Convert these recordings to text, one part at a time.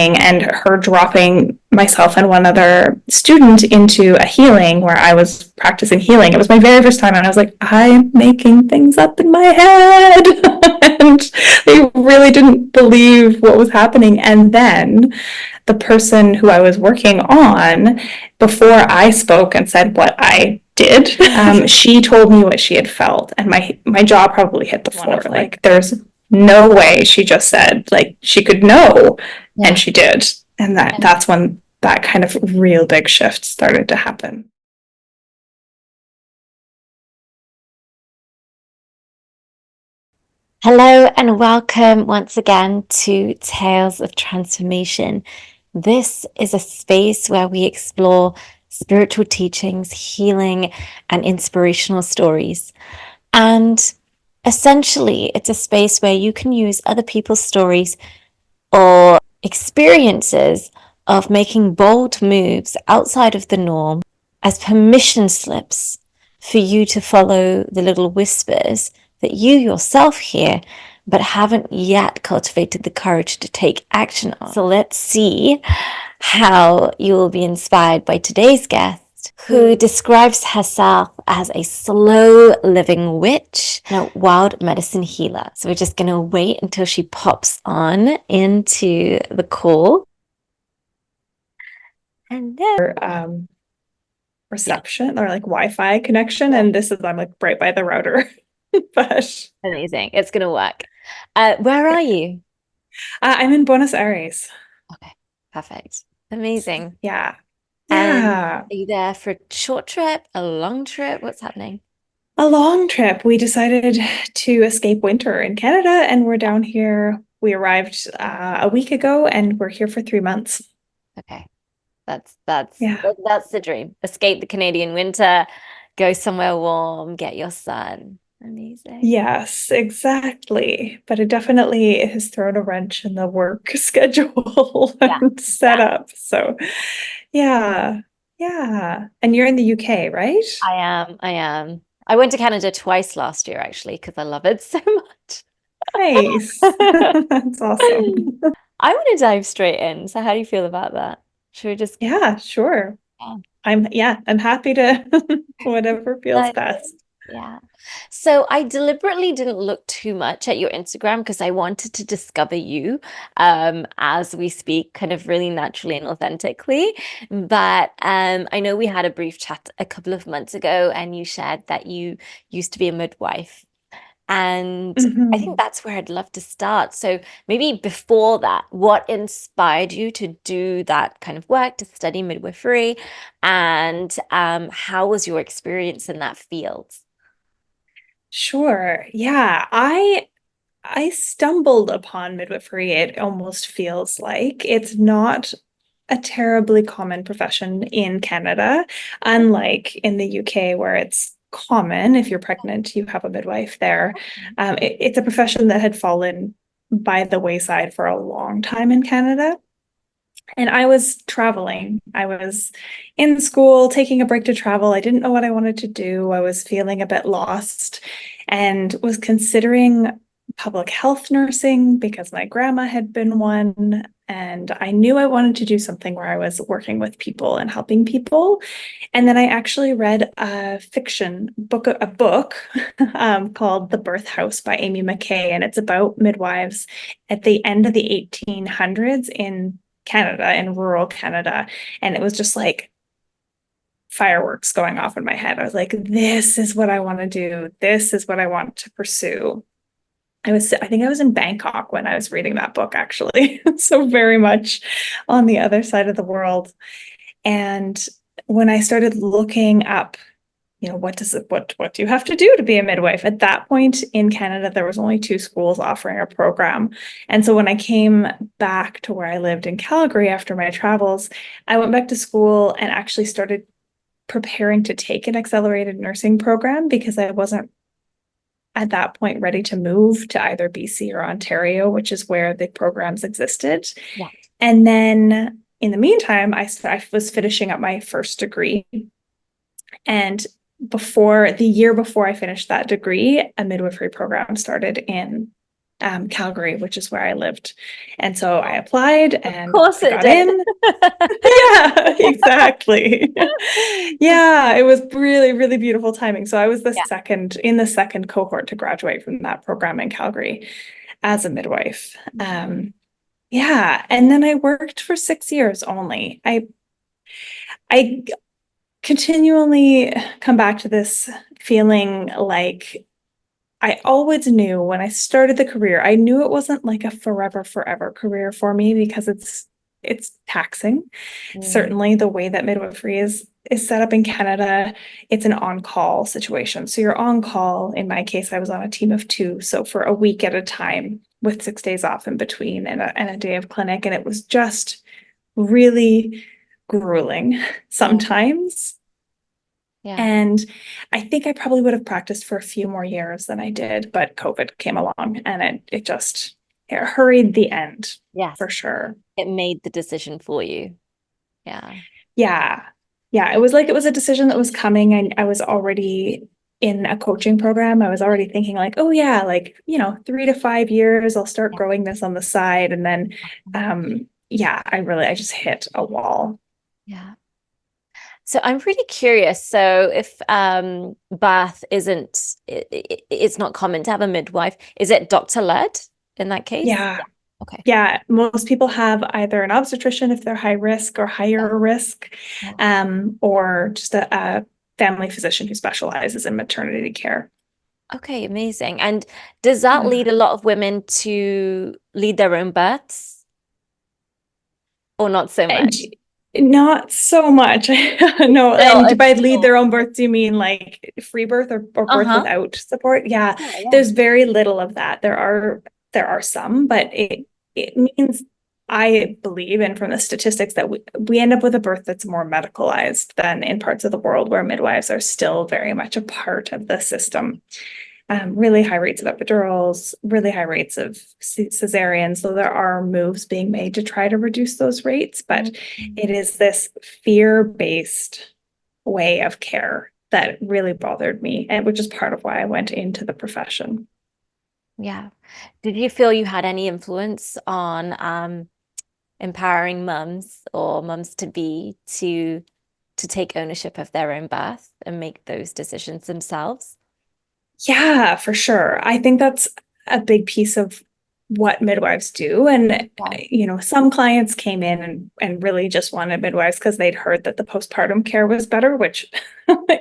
and her dropping myself and one other student into a healing where I was practicing healing. It was my very first time, and I was like, I'm making things up in my head. And they really didn't believe what was happening. And then the person who I was working on, before I spoke and said what I did, she told me what she had felt, and my jaw probably hit the floor. Like, there's no way she just said, like, she could know. Yeah. And she did. And that's when that kind of real big shift started to happen. Hello and welcome once again to Tales of Transformation. This is a space where we explore spiritual teachings, healing, and inspirational stories. And essentially, it's a space where you can use other people's stories or experiences of making bold moves outside of the norm as permission slips for you to follow the little whispers that you yourself hear, but haven't yet cultivated the courage to take action on. So let's see how you will be inspired by today's guest, who describes herself as a slow living witch and a wild medicine healer. So we're just going to wait until she pops on into the call. And then reception or like Wi-Fi connection, and I'm like right by the router. But amazing, it's gonna work. Where are you? I'm in Buenos Aires. Okay, perfect, amazing. Yeah. And are you there for a short trip, a long trip? What's happening? A long trip. We decided to escape winter in Canada, and we're down here. We arrived a week ago, and we're here for 3 months. Okay, that's the dream. Escape the Canadian winter, go somewhere warm, get your sun. Amazing. Yes, exactly. But it definitely has thrown a wrench in the work schedule and setup. So, yeah. And you're in the UK, right? I am. I went to Canada twice last year, actually, because I love it so much. Nice. That's awesome. I want to dive straight in. So how do you feel about that? Should we just... Yeah, sure. Yeah. I'm happy to whatever feels best. Yeah. So I deliberately didn't look too much at your Instagram because I wanted to discover you as we speak, kind of really naturally and authentically. But I know we had a brief chat a couple of months ago, and you shared that you used to be a midwife. And I think that's where I'd love to start. So maybe before that, what inspired you to do that kind of work, to study midwifery? And how was your experience in that field? Sure. Yeah, I stumbled upon midwifery. It almost feels like it's not a terribly common profession in Canada, unlike in the UK where it's common. If you're pregnant, you have a midwife there. It's a profession that had fallen by the wayside for a long time in Canada. And I was traveling. I was in school, taking a break to travel. I didn't know what I wanted to do. I was feeling a bit lost and was considering public health nursing because my grandma had been one. And I knew I wanted to do something where I was working with people and helping people. And then I actually read a book called The Birth House by Amy McKay. And it's about midwives at the end of the 1800s in Canada, in rural Canada. And it was just like fireworks going off in my head. I was like, this is what I want to do. This is what I want to pursue. I think I was in Bangkok when I was reading that book, actually. So very much on the other side of the world. And when I started looking up, what do you have to do to be a midwife? At that point in Canada, there was only 2 schools offering a program. And so when I came back to where I lived in Calgary after my travels, I went back to school and actually started preparing to take an accelerated nursing program because I wasn't at that point ready to move to either BC or Ontario, which is where the programs existed. Yeah. And then in the meantime, I was finishing up my first degree. And the year before I finished that degree, a midwifery program started in Calgary, which is where I lived. And so I applied Of and course I it got did. in. Yeah, exactly. Yeah, it was really, really beautiful timing. So I was Yeah. the second cohort to graduate from that program in Calgary as a midwife. Yeah, and then I worked for 6 years only. I continually come back to this feeling like I always knew when I started the career, I knew it wasn't like a forever career for me because it's taxing. Mm, Certainly the way that midwifery is set up in Canada, it's an on-call situation. So you're on call. In my case, I was on a team of two, so for a week at a time with 6 days off in between and a day of clinic. And it was just really grueling yeah. sometimes. Yeah. And I think I probably would have practiced for a few more years than I did, but COVID came along and it hurried the end Yes. for sure. It made the decision for you. Yeah. Yeah. Yeah. It was a decision that was coming. I was already in a coaching program. I was already thinking like, oh yeah, like, 3 to 5 years, I'll start Yeah. growing this on the side. And then yeah, I just hit a wall. Yeah. So I'm really curious. So if birth isn't, it's not common to have a midwife, is it doctor led in that case? Yeah. Yeah. Okay. Yeah, most people have either an obstetrician if they're high risk or Yeah. higher risk, Yeah. or just a family physician who specializes in maternity care. Okay, amazing. And does that lead a lot of women to lead their own births or not so And much? not so much. No, Still, and it's by lead still. their own birth, do you mean like free birth or birth Uh-huh. without support? Yeah, Yeah, yeah. there's very little of that. There are some, but it means I believe, and from the statistics, that we end up with a birth that's more medicalized than in parts of the world where midwives are still very much a part of the system. Really high rates of epidurals, really high rates of cesareans. So there are moves being made to try to reduce those rates, but Mhm. it is this fear-based way of care that really bothered me, and which is part of why I went into the profession. Yeah. Did you feel you had any influence on empowering mums or mums to be to take ownership of their own birth and make those decisions themselves? Yeah, for sure. I think that's a big piece of what midwives do. And, Yeah. some clients came in and really just wanted midwives because they'd heard that the postpartum care was better, which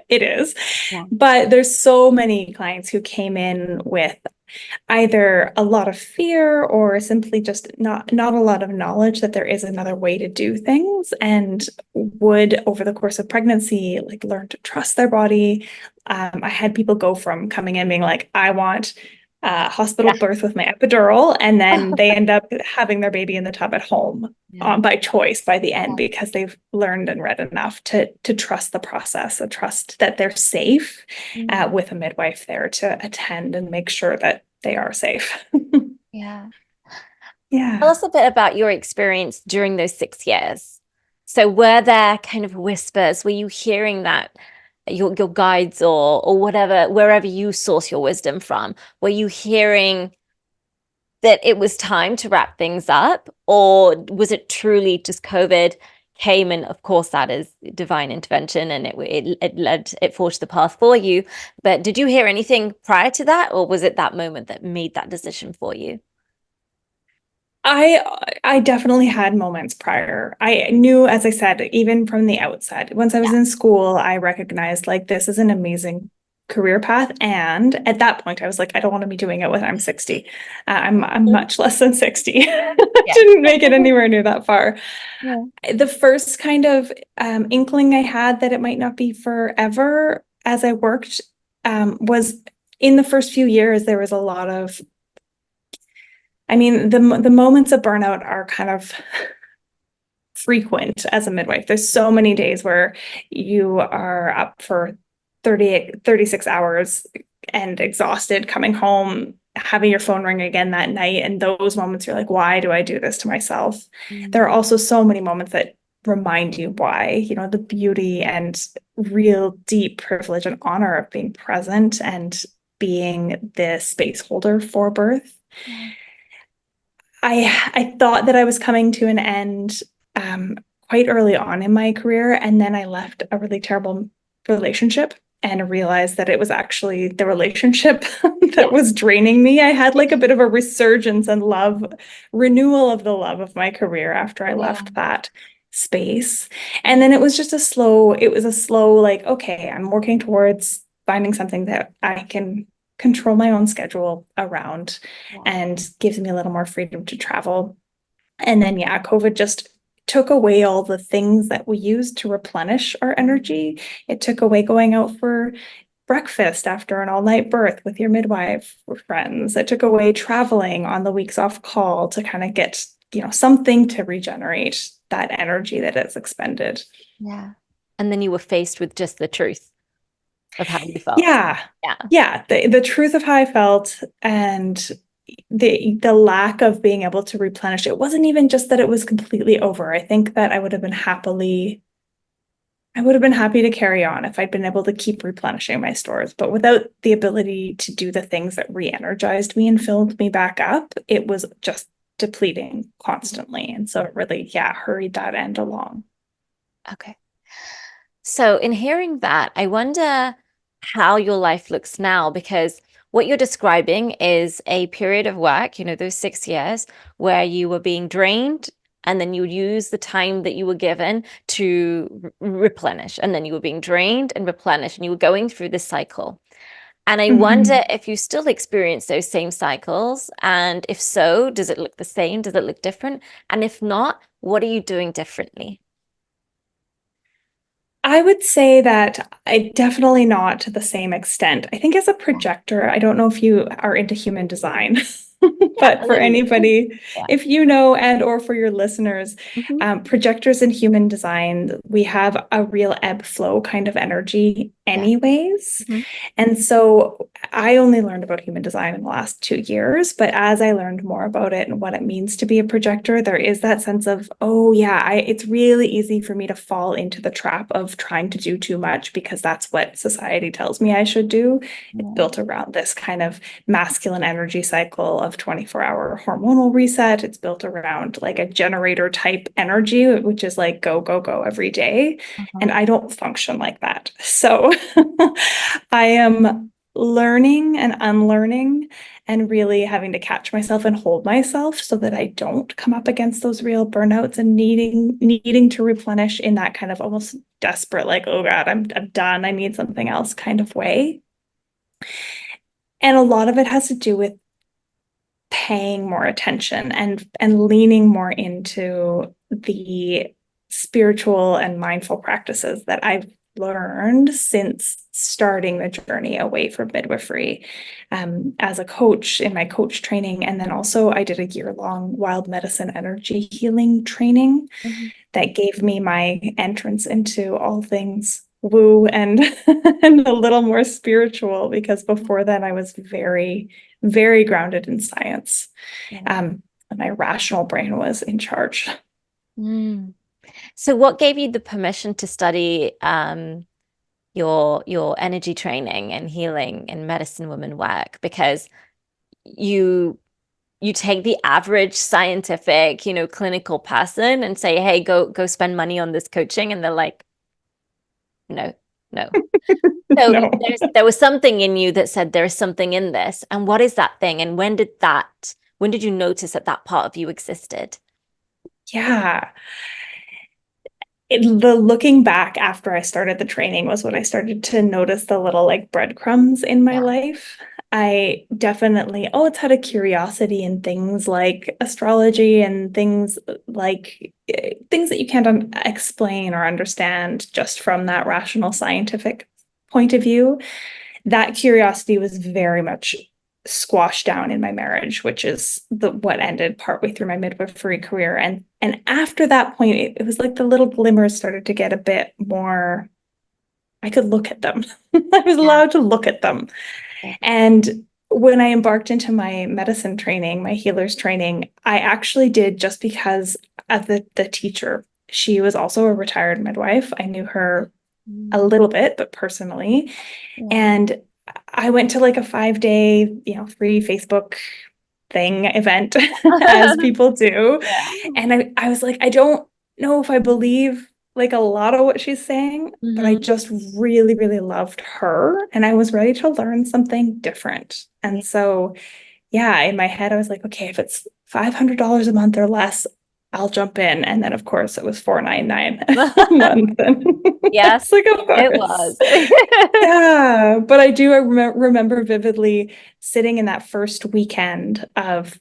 it is. Yeah. But there's so many clients who came in with either a lot of fear or simply just not a lot of knowledge that there is another way to do things, and would over the course of pregnancy like learn to trust their body. I had people go from coming in being like, I want a hospital Yeah. birth with my epidural, and then they end up having their baby in the tub at home, Yeah. by choice by the end Yeah. because they've learned and read enough to trust the process and trust that they're safe, Mm. with a midwife there to attend and make sure that they are safe. Yeah. Tell Yeah. us a bit about your experience during those 6 years. So were there kind of whispers? Were you hearing that your guides or whatever, wherever you source your wisdom from, were you hearing that it was time to wrap things up? Or was it truly just COVID came and of course that is divine intervention and it forged the path for you. But did you hear anything prior to that, or was it that moment that made that decision for you? I definitely had moments prior. I knew, as I said, even from the outset, once I was Yeah. in school, I recognized like this is an amazing career path. And at that point, I was like, I don't want to be doing it when I'm 60. I'm much less than 60. Yeah. Didn't make it anywhere near that far. Yeah. The first kind of inkling I had that it might not be forever as I worked, was in the first few years, there was a lot of, I mean, the moments of burnout are kind of frequent as a midwife. There's so many days where you are up for 36 hours and exhausted, coming home, having your phone ring again that night. And those moments you're like, why do I do this to myself? There are Mm. also so many moments that remind you why, the beauty and real deep privilege and honor of being present and being the space holder for birth. Yeah. I thought that I was coming to an end quite early on in my career, and then I left a really terrible relationship and realized that it was actually the relationship that Yeah. was draining me. I had like a bit of a resurgence and renewal of the love of my career after I Yeah. left that space. And then it was a slow, like, okay, I'm working towards finding something that I can control my own schedule around Yeah. and gives me a little more freedom to travel. And then, yeah, COVID just took away all the things that we used to replenish our energy. It took away going out for breakfast after an all-night birth with your midwife friends. It took away traveling on the weeks off call to kind of get, something to regenerate that energy that is expended. Yeah. And then you were faced with just the truth of how you felt. Yeah. Yeah. Yeah, the truth of how I felt and the lack of being able to replenish. It wasn't even just that it was completely over. I think that I would have been happy to carry on if I'd been able to keep replenishing my stores, but without the ability to do the things that re-energized me and filled me back up, it was just depleting constantly. And so it really, yeah, hurried that end along. Okay. So, in hearing that, I wonder how your life looks now because what you're describing is a period of work, those 6 years where you were being drained and then you would use the time that you were given to replenish. And then you were being drained and replenished, and you were going through this cycle. And I wonder Mhm. if you still experience those same cycles. And if so, does it look the same? Does it look different? And if not, what are you doing differently? I would say that I definitely not to the same extent. I think as a Yeah, projector, I don't know if you are into human design, yeah, but a for little bit. anybody, Yeah. if you know, and or for your listeners, Mhm. projectors in human design, we have a real ebb flow kind of energy Yeah. anyways. Mhm. And so I only learned about human design in the last 2 years, but as I learned more about it and what it means to be a projector, there is that sense of, oh yeah, it's really easy for me to fall into the trap of trying to do too much because that's what society tells me I should do. It's Yeah. built around this kind of masculine energy cycle of 24-hour hormonal reset. It's built around like a generator type energy, which is like go, go, go every day. And Uh-huh. I don't function like that. So I am learning and unlearning and really having to catch myself and hold myself so that I don't come up against those real burnouts and needing to replenish in that kind of almost desperate, like, oh God, I'm done. I need something else kind of way. And a lot of it has to do with paying more attention and leaning more into the spiritual and mindful practices that I've learned since starting the journey away from midwifery as a coach in my coach training. And then also I did a year-long wild medicine energy healing training Mhm. that gave me my entrance into all things woo and and a little more spiritual because before then I was very, very grounded in science. Yeah. And my rational brain was in charge. Mm. So what gave you the permission to study your energy training and healing and medicine woman work? Because you you take the average scientific, clinical person and say, "Hey, go spend money on this coaching," and they're like, "No, no." So No. there was something in you that said there is something in this. And what is that thing? And when did you notice that that part of you existed? Yeah. The looking back after I started the training was when I started to notice the little like breadcrumbs in my Yeah. life. I definitely always had a curiosity in things like astrology and things like things that you can't explain or understand just from that rational scientific point of view. That curiosity was very much squashed down in my marriage, which is what ended partway through my midwifery career. And after that point, it was like the little glimmers started to get a bit more. I could look at them. I was Yeah. allowed to look at them. Yeah. And when I embarked into my medicine training, my healer's training, I actually did just because of the teacher. She was also a retired midwife. I knew her a Mm. little bit, but personally. Yeah. And I went to like a 5-day, free Facebook thing event as people do. Yeah. And I was like, I don't know if I believe like a lot of what she's saying, but I Hmm. just really, really loved her and I was ready to learn something different. Yeah. And so, yeah, in my head, I was like, okay, if it's $500 a month or less, I'll jump in. And then, of course, it was 499 a month. And Yes, it's like, of it course. was. Yeah, but I do remember vividly sitting in that first weekend of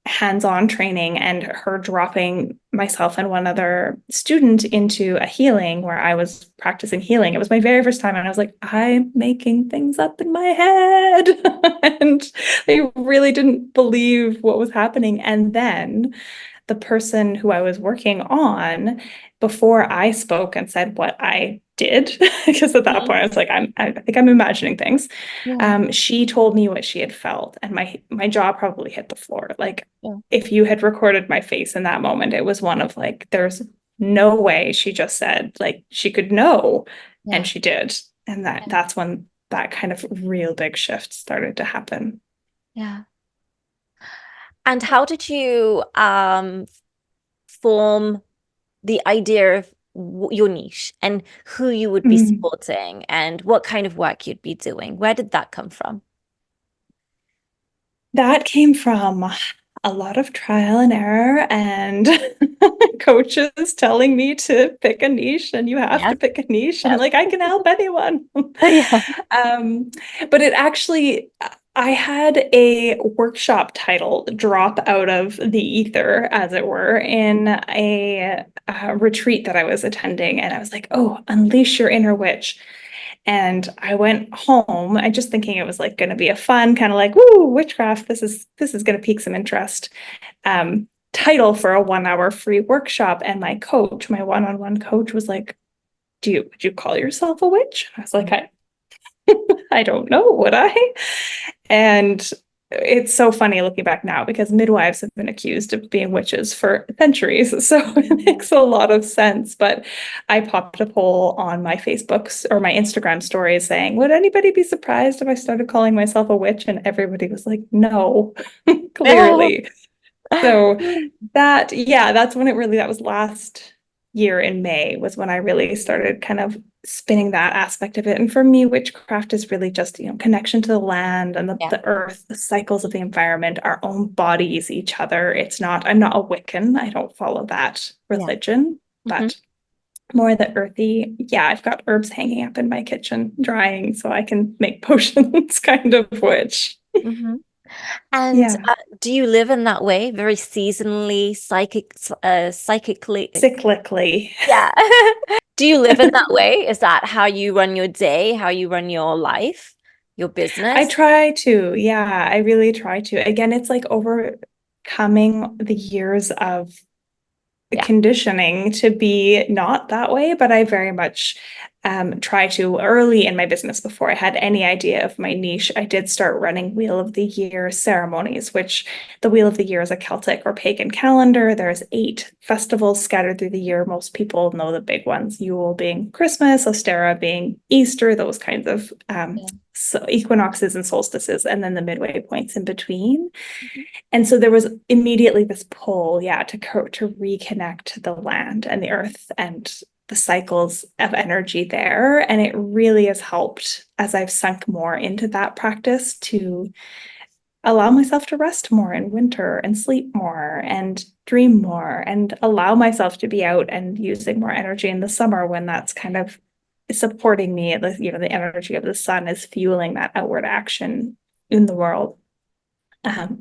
hands-on training and her dropping myself and one other student into a healing where I was practicing healing. It was my very first time, and I was like, I'm making things up in my head. And they really didn't believe what was happening. And then the person who I was working on before I spoke and said what I did, because at that Mhm. point I was like, I think I'm imagining things. Yeah, She told me what she had felt, and my jaw probably hit the floor. Like yeah, if you had recorded my face in that moment, it was one of like, there's no way she just said like she could know, and yeah, she did. And yeah, that's when that kind of real big shift started to happen. yeah. And how did you form the idea of your niche and who you would be Mm. supporting and what kind of work you'd be doing? Where did that come from? That came from a lot of trial and error and coaches telling me to pick a niche and you have to Yes, pick a niche. And yes. like, I can help anyone. Yeah. um, but it actually, I had a workshop title drop out of the ether, as it were, in a retreat that I was attending. And I was like, oh, unleash your inner witch. And I went home, I just thinking it was like going to be a fun kind of like, woo, witchcraft. This is going to pique some interest. Title for a 1 hour free workshop. And my coach, my one-on-one coach, was like, would you call yourself a witch? I was like, I don't know, would I? And it's so funny looking back now because midwives have been accused of being witches for centuries. So it Mm. makes a lot of sense. But I popped a poll on my Facebook's or my Instagram stories saying, would anybody be surprised if I started calling myself a witch? And everybody was like, no, clearly. So yeah, that's when that was last year in May was when I really started kind of spinning that aspect of it. And for me, witchcraft is really just, connection to the land and Yeah, the earth, the cycles of the environment, our own bodies, each other. I'm not a Wiccan. I don't follow that yeah. religion, Hmm. but more the earthy. Yeah, I've got herbs hanging up in my kitchen drying so I can make potions kind of witch. Hmm. And Yeah. do you live in that way, very seasonally, psychically? Cyclically. Yeah. Do you live in that way? Is that how you run your day, how you run your life, your I business? try to. Yeah, I really try to. Again, it's like overcoming the years of Yeah. conditioning to be not that way, but I very much try to early in my business before I had any idea of my niche. I did start running Wheel of the Year ceremonies, which the Wheel of the Year is a Celtic or pagan calendar. There's 8 festivals scattered through the year. Most people know the big ones, Yule being Christmas, Ostera being Easter, those kinds of Yeah. so equinoxes and solstices, and then the midway points in between. Mhm. And so there was immediately this pull, yeah, to reconnect to the land and the earth and the cycles of energy there. And it really has helped as I've sunk more into that practice to allow myself to rest more in winter and sleep more and dream more and allow myself to be out and using more energy in the summer when that's kind of supporting me. The energy of the sun is fueling that outward action in the world.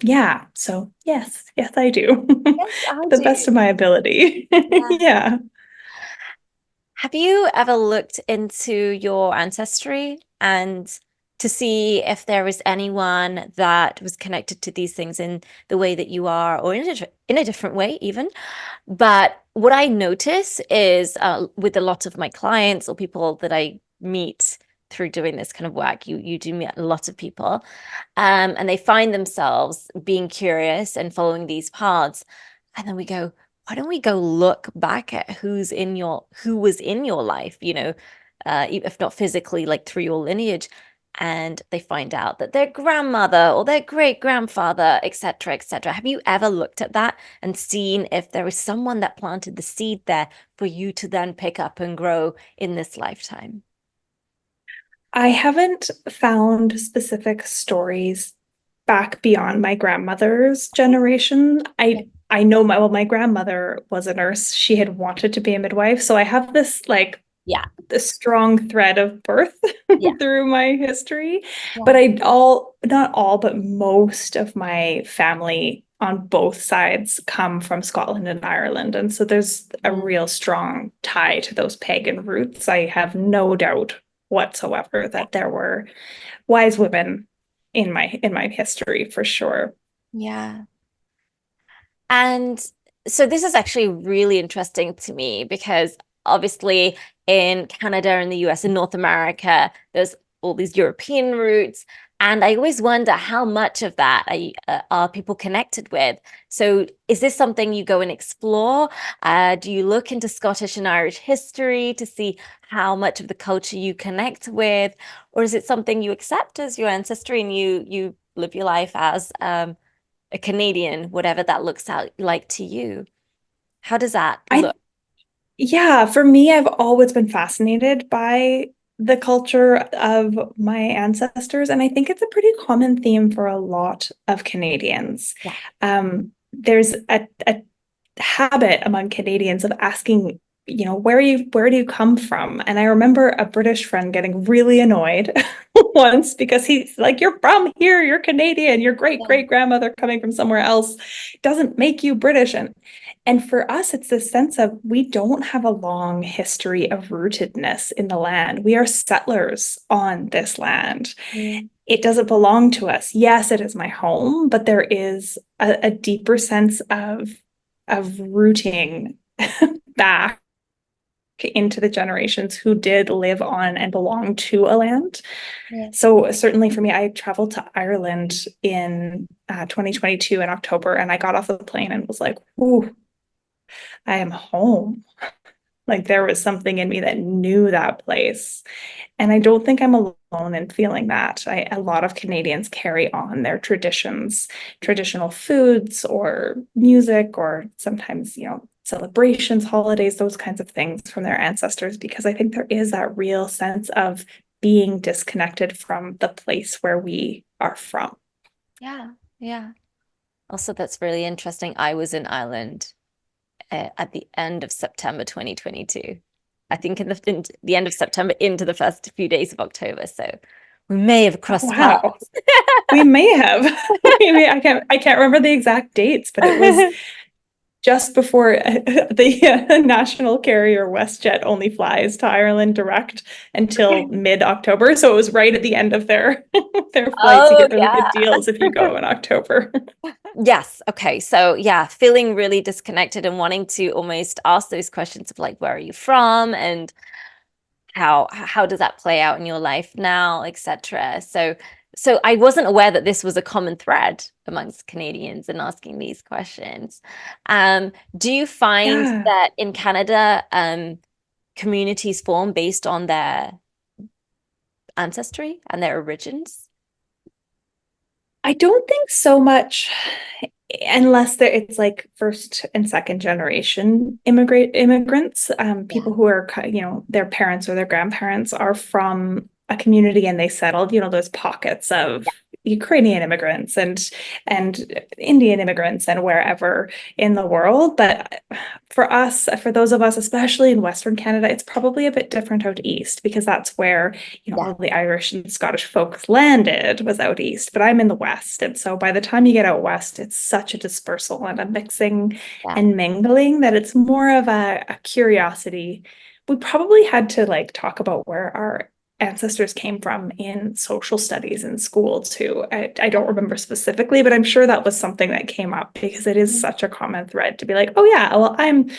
Yeah, so yes, I do. Yes, I The best do. of my ability. Yeah. Yeah. Have you ever looked into your ancestry and to see if there was anyone that was connected to these things in the way that you are, or in a different way, even? But what I notice is with a lot of my clients or people that I meet through doing this kind of work, you do meet a lot of people, and they find themselves being curious and following these paths, and then we go, why don't we go look back at who was in your life, if not physically, like through your lineage, and they find out that their grandmother or their great grandfather, etc., etc. Have you ever looked at that and seen if there is someone that planted the seed there for you to then pick up and grow in this lifetime? I haven't found specific stories back beyond my grandmother's generation. Okay. I know my grandmother was a nurse. She had wanted to be a midwife, so I have this like Yeah, the strong thread of birth yeah, through my history. But yeah. I all not all, but most of my family on both sides come from Scotland and Ireland. And so there's a Mm, real strong tie to those pagan roots. I have no doubt whatsoever yeah. that there were wise women in my history for sure. Yeah. And so this is actually really interesting to me because obviously in Canada and the US and North America, there's all these European roots. And I always wonder how much of that are people connected with. So is this something you go and explore? Do you look into Scottish and Irish history to see how much of the culture you connect with? Or is it something you accept as your ancestry and you live your life as a Canadian, whatever that looks out like to you? How does that I look? Yeah, for me, I've always been fascinated by the culture of my ancestors, and I think it's a pretty common theme for a lot of Canadians. Yeah. There's a habit among Canadians of asking, where do you come from? And I remember a British friend getting really annoyed once because he's like, you're from here, you're Canadian, your great Yeah. great grandmother coming from somewhere else doesn't make you British. And for us, it's this sense of we don't have a long history of rootedness in the land. We are settlers on this land. Mm, It doesn't belong to us. Yes, it is my home, but there is a deeper sense of rooting back into the generations who did live on and belong to a land. yeah. So certainly for me, I traveled to Ireland in 2022 in October, and I got off the plane and was like, "Ooh, I am home." Like there was something in me that knew that place. And I don't think I'm alone in feeling that. A lot of Canadians carry on their traditions, traditional foods or music, or sometimes, celebrations, holidays, those kinds of things from their ancestors, because I think there is that real sense of being disconnected from the place where we are from. Yeah. Yeah. Also, that's really interesting. I was in Ireland at the end of September 2022. I think in the end of September into the first few days of October. So we may have Oh, crossed wow. paths. We may have. Maybe I can't remember the exact dates, but it was just before the national carrier WestJet only flies to Ireland direct until mid-October. So it was right at the end of their their flights. You Oh, get really good yeah. deals if you go in October. Yes. Okay. So yeah, feeling really disconnected and wanting to almost ask those questions of like, where are you from? And how does that play out in your life now, etc. So I wasn't aware that this was a common thread amongst Canadians in asking these questions. Do you find Yeah. that in Canada, communities form based on their ancestry and their origins? I don't think so much unless it's like first and second generation immigrants, Yeah. people who are, their parents or their grandparents are from a community and they settled, those pockets of Yeah. Ukrainian immigrants and Indian immigrants and wherever in the world. But for us, for those of us, especially in Western Canada, it's probably a bit different out east because that's where Yeah. all the Irish and Scottish folks landed was out east, but I'm in the West. And so by the time you get out West, it's such a dispersal and a mixing Yeah. and mingling that it's more of a curiosity. We probably had to like talk about where our ancestors came from in social studies in school too. I don't remember specifically, but I'm sure that was something that came up because it is such a common thread to be like, oh yeah, well, I'm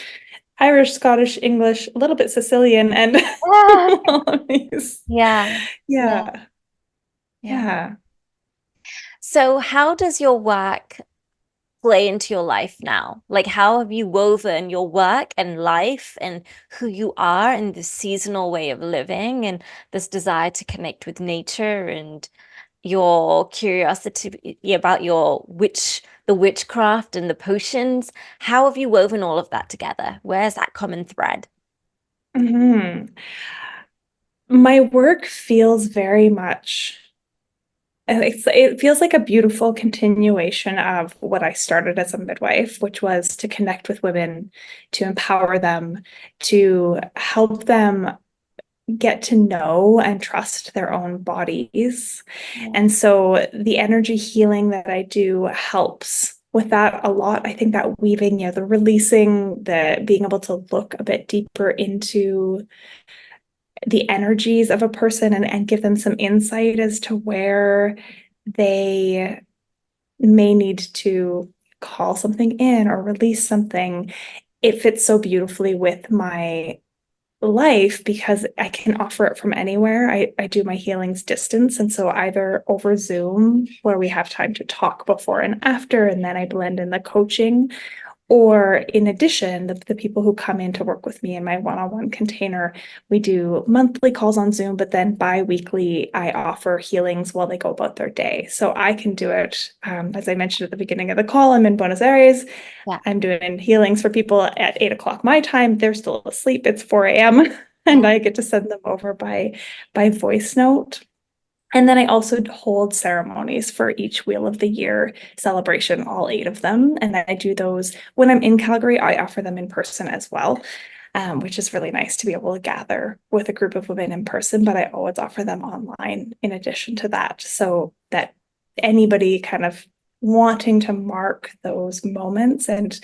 Irish, Scottish, English, a little bit Sicilian, and Yeah. all of these. Yeah. Yeah. Yeah, Yeah. yeah. So how does your work play into your life now? Like, how have you woven your work and life and who you are in this seasonal way of living and this desire to connect with nature and your curiosity about the witchcraft and the potions? How have you woven all of that together? Where's that common thread? Mhm. My work feels very much, it feels like a beautiful continuation of what I started as a midwife, which was to connect with women, to empower them, to help them get to know and trust their own bodies. Yeah. And so the energy healing that I do helps with that a lot. I think that weaving, the releasing, the being able to look a bit deeper into the energies of a person and give them some insight as to where they may need to call something in or release something. It fits so beautifully with my life because I can offer it from anywhere. I do my healings distance. And so either over Zoom, where we have time to talk before and after, and then I blend in the coaching, or in addition, the people who come in to work with me in my one-on-one container, we do monthly calls on Zoom, but then bi-weekly, I offer healings while they go about their day. So I can do it. As I mentioned at the beginning of the call, I'm in Buenos Aires. Yeah. I'm doing healings for people at 8 o'clock my time. They're still asleep. It's 4 a.m. and Yeah. I get to send them over by voice note. And then I also hold ceremonies for each Wheel of the Year celebration, all 8 of them. And I do those when I'm in Calgary. I offer them in person as well, which is really nice to be able to gather with a group of women in person. But I always offer them online in addition to that, so that anybody kind of wanting to mark those moments and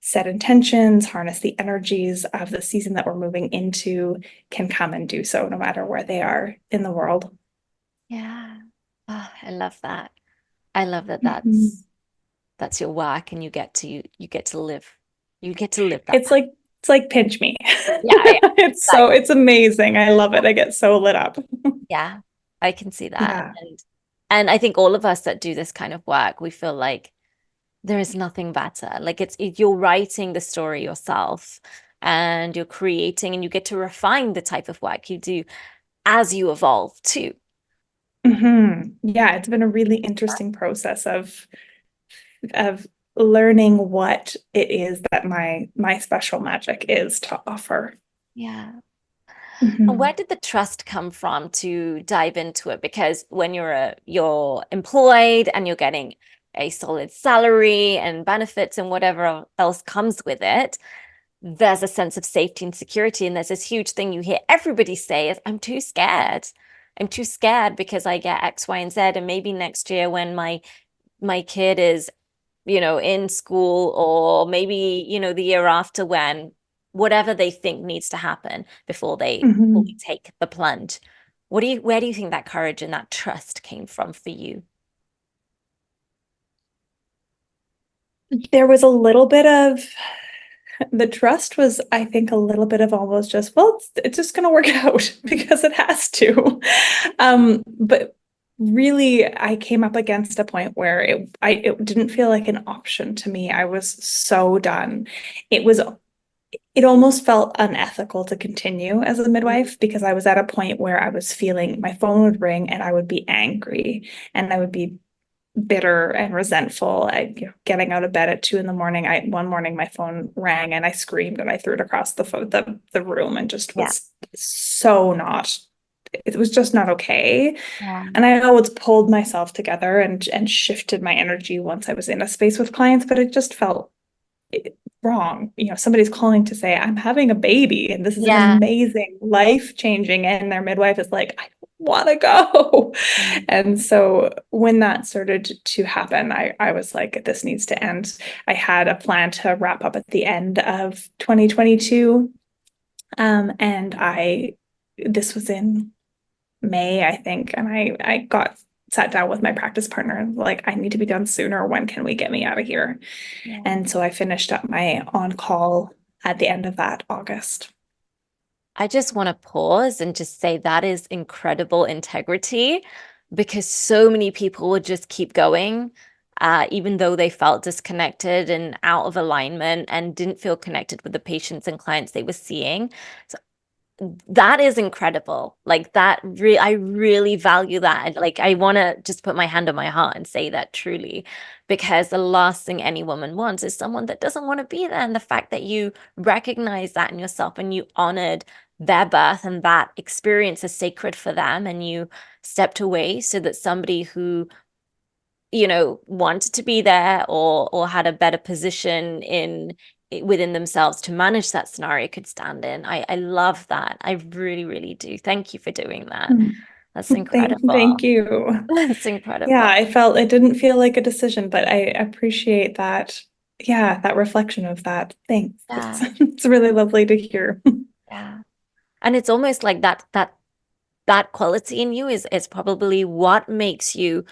set intentions, harness the energies of the season that we're moving into can come and do so no matter where they are in the world. Yeah. Oh, I love that. I love that Mhm. that's your work and you get to live that It's path. like it's like pinch me. Yeah, yeah, exactly. It's amazing. I love it. I get so lit up. Yeah, I can see that. Yeah. And I think all of us that do this kind of work, we feel like there is nothing better. Like you're writing the story yourself and you're creating and you get to refine the type of work you do as you evolve too. Yeah, it's been a really interesting process of learning what it is that my special magic is to offer. Yeah. And where Mhm. did the trust come from to dive into it? Because when you're employed and you're getting a solid salary and benefits and whatever else comes with it, there's a sense of safety and security. And there's this huge thing you hear everybody say is, I'm too scared. I'm too scared because I get X, Y, and Z. And maybe next year when my kid is in school, or maybe, the year after, when whatever they think needs to happen before they fully Mhm. take the plunge. Where do you think that courage and that trust came from for you? There was a little bit of the trust was, I think, a little bit of almost just, well, it's just going to work out because it has to. But really, I came up against a point where it didn't feel like an option to me. I was so done. It was it almost felt unethical to continue as a midwife because I was at a point where I was feeling my phone would ring and I would be angry and I would be bitter and resentful. Getting out of bed at 2 in the morning. One morning my phone rang and I screamed and I threw it across the room and just Yeah. was so not. It was just not okay. Yeah. And I always pulled myself together and shifted my energy once I was in a space with clients, but it just felt wrong. Somebody's calling to say, I'm having a baby and this is an Yeah. amazing, life-changing, and their midwife is like, I don't want to go. And so when that started to happen, I was like, this needs to end. I had a plan to wrap up at the end of 2022. And this was in May, I think, and I got sat down with my practice partner and like, I need to be done sooner. When can we get me out of here? Yeah. And so I finished up my on call at the end of that August. I just want to pause and just say that is incredible integrity, because so many people would just keep going even though they felt disconnected and out of alignment and didn't feel connected with the patients and clients they were seeing. So that is incredible. Like I really value that. Like I want to just put my hand on my heart and say that truly, because the last thing any woman wants is someone that doesn't want to be there. And the fact that you recognize that in yourself and you honored their birth and that experience is sacred for them, and you stepped away so that somebody who wanted to be there or had a better position within themselves to manage that scenario could stand in. I love that. I really, really do. Thank you for doing that. Hmm. That's Thank incredible. you. That's Yeah, incredible. I felt it didn't feel like a decision, but I appreciate that. Yeah, that reflection of that. Thanks. It's, Yeah. it's really lovely to hear. Yeah. And it's almost like that quality in you is probably what makes you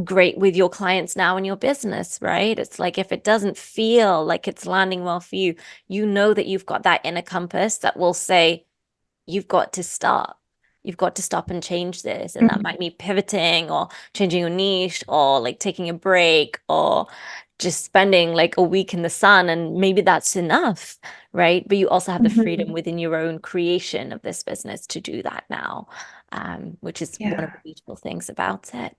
great with your clients now in your business, right? It's like if it doesn't feel like it's landing well for you, you know that you've got that inner compass that will say, you've got to stop. You've got to stop and change this. And that might be pivoting or changing your niche or like taking a break or just spending like a week in the sun. And maybe that's enough, right? But you also have the freedom Mhm. within your own creation of this business to do that now, which is one of Yeah. the beautiful things about it.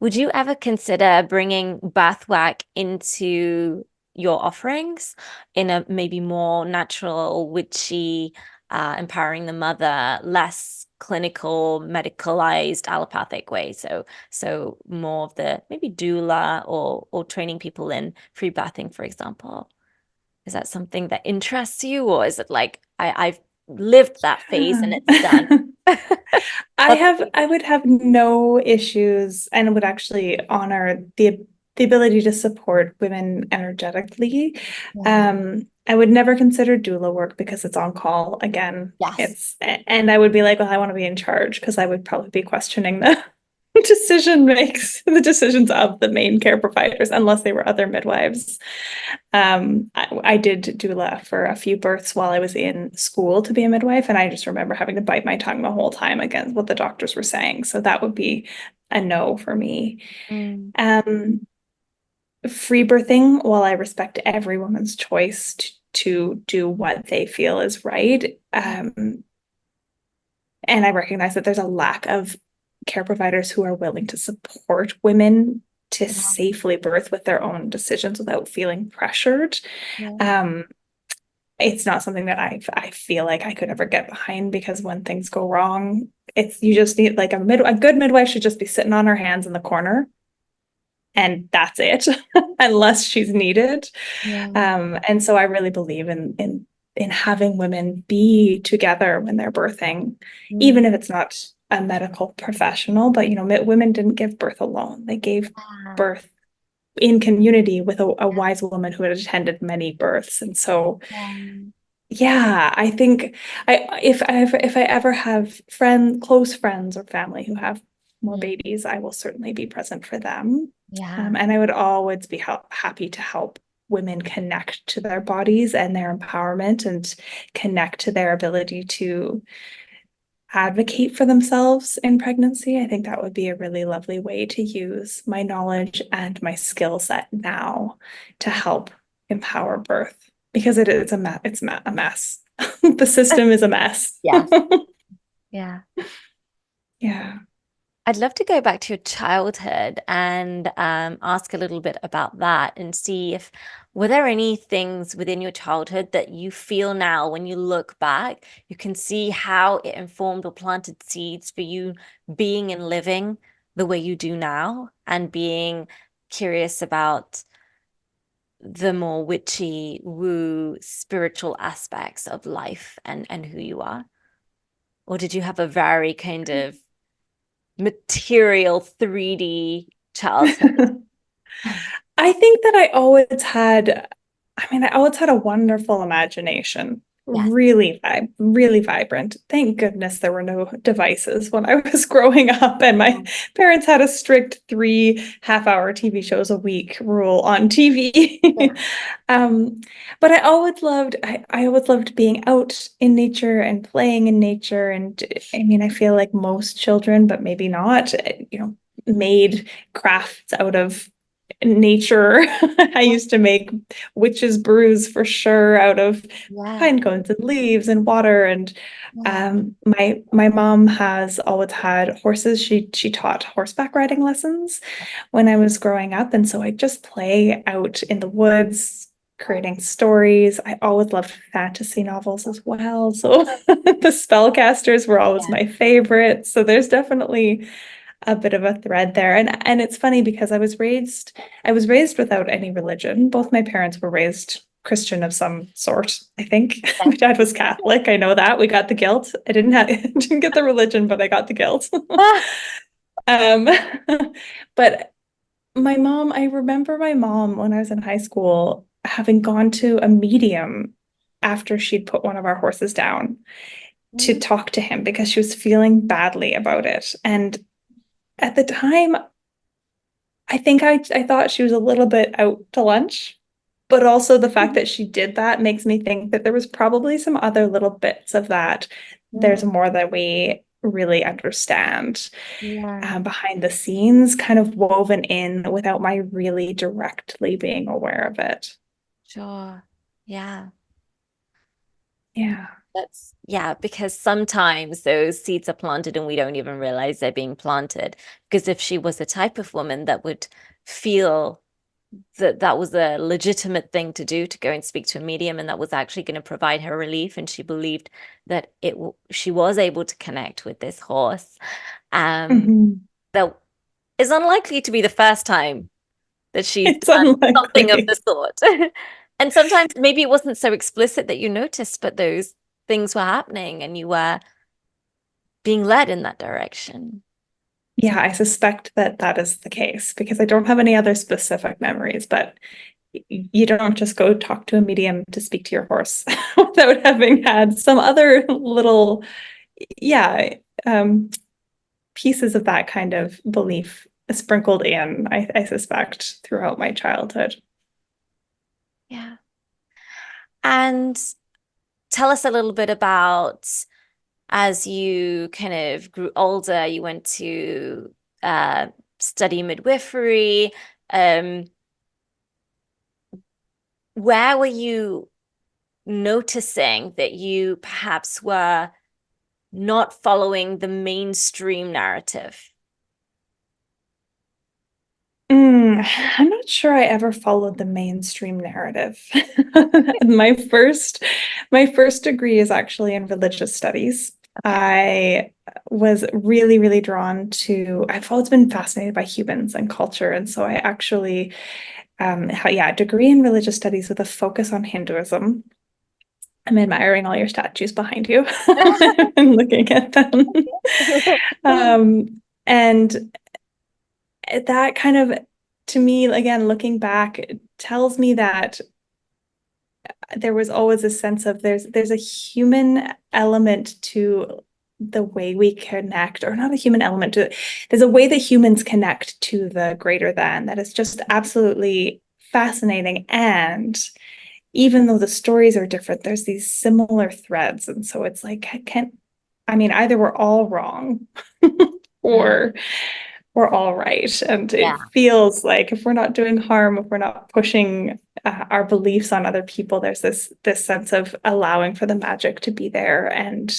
Would you ever consider bringing birthwork into your offerings in a maybe more natural, witchy, empowering the mother, less clinical, medicalized, allopathic way? So more of the maybe doula or training people in free birthing, for example. Is that something that interests you, or is it like I've lived that phase and it's done? Yeah. That's I would have no issues and would actually honor the ability to support women energetically. yeah. I would never consider doula work because it's on call again. Yes. And I would be like, well, I want to be in charge because I would probably be questioning the the decisions of the main care providers unless they were other midwives. I did doula for a few births while I was in school to be a midwife, and I just remember having to bite my tongue the whole time against what the doctors were saying. So that would be a no for me. Mm, Um, Free birthing, while I respect every woman's choice to do what they feel is right, and I recognize that there's a lack of care providers who are willing to support women to yeah. safely birth with their own decisions without feeling pressured. Yeah. Um, it's not something that I feel like I could ever get behind because when things go wrong, it's you just need like a good midwife should just be sitting on her hands in the corner and that's it, unless she's needed. Yeah. And so I really believe in having women be together when they're birthing, Mm. even if it's not a medical professional. But women didn't give birth alone; they gave Yeah. birth in community with a wise woman who had attended many births. And so Yeah. yeah, I think if I ever have close friends or family who have more Mm. babies, I will certainly be present for them. Yeah. And I would always be happy to help women connect to their bodies and their empowerment and connect to their ability to advocate for themselves in pregnancy. I think that would be a really lovely way to use my knowledge and my skill set now to help empower birth because a mess. The system is a mess. Yes. Yeah. Yeah. I'd love to go back to your childhood and ask a little bit about that and see if were there any things within your childhood that you feel now when you look back, you can see how it informed or planted seeds for you being and living the way you do now and being curious about the more witchy, woo, spiritual aspects of life and who you are? Or did you have a very kind of material 3D childhood? I think that I always had a wonderful imagination, Yes. really vibrant. Thank goodness there were no devices when I was growing up, and my Yeah. parents had a strict 3 half-hour TV shows a week rule on TV. Yeah. Um, but I always loved being out in nature and playing in nature. And I mean, I feel like most children, but maybe not, made crafts out of nature. I used to make witch's brews for sure out of Yeah. pine cones and leaves and water. And Yeah. my mom has always had horses. She taught horseback riding lessons when I was growing up, and so I just play out in the woods, creating stories. I always loved fantasy novels as well. So the spellcasters were always Yeah. my favorite. So there's definitely a bit of a thread there. And it's funny because I was raised without any religion. Both my parents were raised Christian of some sort, I think. My dad was Catholic. I know that. We got the guilt. I didn't have didn't get the religion, but I got the guilt. Ah, um but I remember my mom when I was in high school having gone to a medium after she'd put one of our horses down to mm, talk to him because she was feeling badly about it. And at the time, I think I thought she was a little bit out to lunch, but also the fact that she did that makes me think that there was probably some other little bits of that. mm, There's more that we really understand yeah. behind the scenes, kind of woven in without my really directly being aware of it. Sure. Yeah. Yeah. That's, yeah, because sometimes those seeds are planted and we don't even realize they're being planted. Because if she was the type of woman that would feel that that was a legitimate thing to do, to go and speak to a medium, and that was actually going to provide her relief, and she believed that she was able to connect with this horse, Mhm. that is unlikely to be the first time that she's It's done something of the unlikely. sort. And sometimes maybe it wasn't so explicit that you noticed, but those things were happening and you were being led in that direction. Yeah, I suspect that that is the case because I don't have any other specific memories, but you don't just go talk to a medium to speak to your horse without having had some other little, yeah, um, pieces of that kind of belief sprinkled in, I suspect, throughout my childhood. Yeah. And tell us a little bit about, as you kind of grew older, you went to uh, study midwifery. Um, where were you noticing that you perhaps were not following the mainstream narrative? I'm not sure I ever followed the mainstream narrative. My first my first degree is actually in religious studies. Okay. I was really, really drawn to, I've always been fascinated by humans and culture. And so I actually, yeah, a degree in religious studies with a focus on Hinduism. I'm admiring all your statues behind you and looking at them. And that kind of, to me, again, looking back, tells me that there was always a sense of there's a human element to the way we connect, or not a human element to, there's a way that humans connect to the greater than that is just absolutely fascinating. And even though the stories are different, there's these similar threads. And so it's like, can I mean, either we're all wrong Mm, or we're all right. And yeah. it feels like if we're not doing harm, if we're not pushing our beliefs on other people, there's this sense of allowing for the magic to be there, and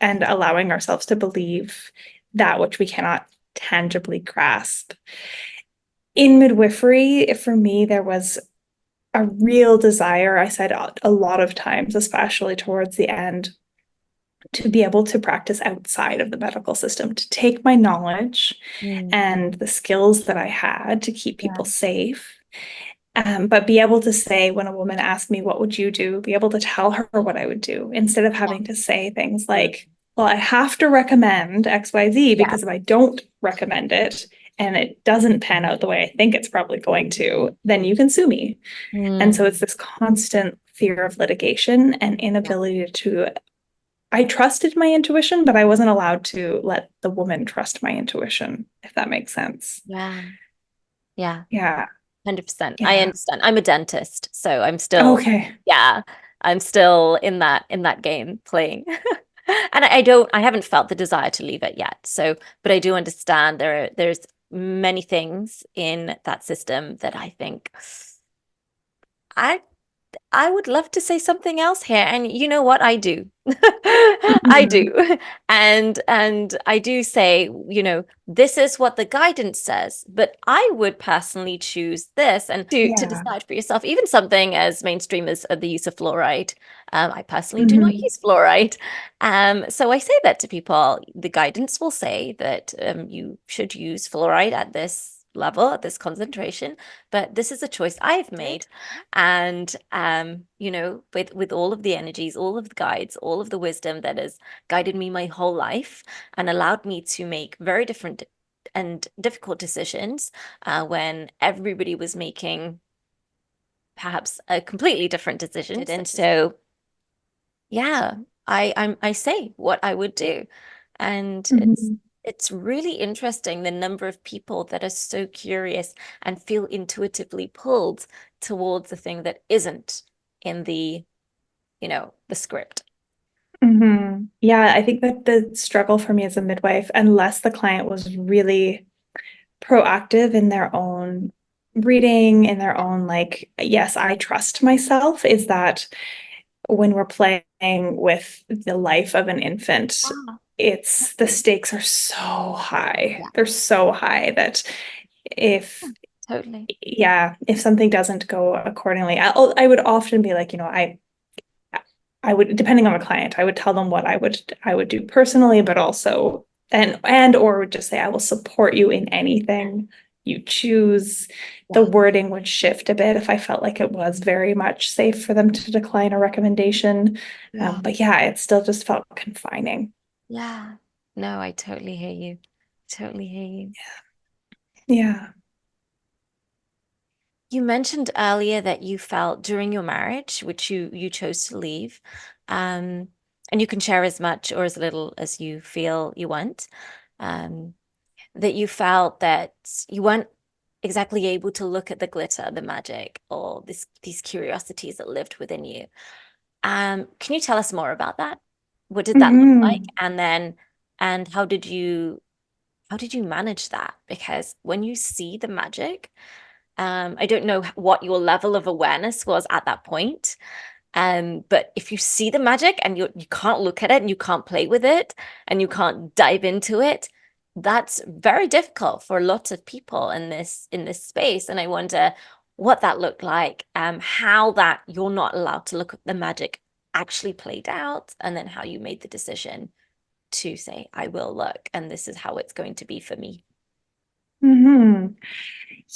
allowing ourselves to believe that which we cannot tangibly grasp. In midwifery, for me, there was a real desire, I said a lot of times, especially towards the end, to be able to practice outside of the medical system, to take my knowledge Mm, and the skills that I had to keep yeah. people safe. But be able to say, when a woman asked me, what would you do? Be able to tell her what I would do instead of Yeah. having to say things Mm, like, well, I have to recommend XYZ yeah. because if I don't recommend it and it doesn't pan out the way I think it's probably going to, then you can sue me. And Mm, so it's this constant fear of litigation and yeah. inability to, I trusted my intuition, but I wasn't allowed to let the woman trust my intuition, if that makes sense. Yeah. Yeah. Yeah. 100%. I Yeah. understand. I'm a dentist, so I'm still, Okay. yeah, I'm still in that game playing. And I haven't felt the desire to leave it yet. So, but I do understand there's many things in that system that I think I I would love to say something else here. And you know what? I do. I Mhm. do. And I do say, this is what the guidance says, but I would personally choose this and to Yeah. decide for yourself, even something as mainstream as the use of fluoride. I personally do not Mhm. use fluoride. So I say that to people. The guidance will say that you should use fluoride at this level, at this concentration, but this is a choice I've made. And with all of the energies, all of the guides, all of the wisdom that has guided me my whole life and allowed me to make very different and difficult decisions when everybody was making perhaps a completely different decision. And so yeah, I say what I would do. And Mhm. it's really interesting the number of people that are so curious and feel intuitively pulled towards the thing that isn't in the script. Yeah, I think that the struggle for me as a midwife, unless the client was really proactive in their own reading, in their own, like, yes, I trust myself, is that when we're playing with the life of an infant, Ah, it's the stakes are so high. yeah, They're so high that if, totally. yeah, if something doesn't go accordingly, I would often be like, I would, depending on the client, I would tell them what I would do personally, but also and or would just say I will support you in anything you choose. The Yeah, wording would shift a bit if I felt like it was very much safe for them to decline a recommendation. yeah, But yeah, it still just felt confining. yeah. No, I totally hear you. Totally hear you. Yeah. You mentioned earlier that you felt during your marriage, which you chose to leave, um, and you can share as much or as little as you feel you want, um, that you felt that you weren't exactly able to look at the glitter, the magic, or these curiosities that lived within you. Can you tell us more about that? What did that look like? Hmm. And how did you manage that? Because when you see the magic, I don't know what your level of awareness was at that point. But if you see the magic and you can't look at it and you can't play with it and you can't dive into it, that's very difficult for lots of people in this space. And I wonder what that looked like, how that you're not allowed to look at the magic actually played out, and then how you made the decision to say, I will look, and this is how it's going to be for me. Hmm.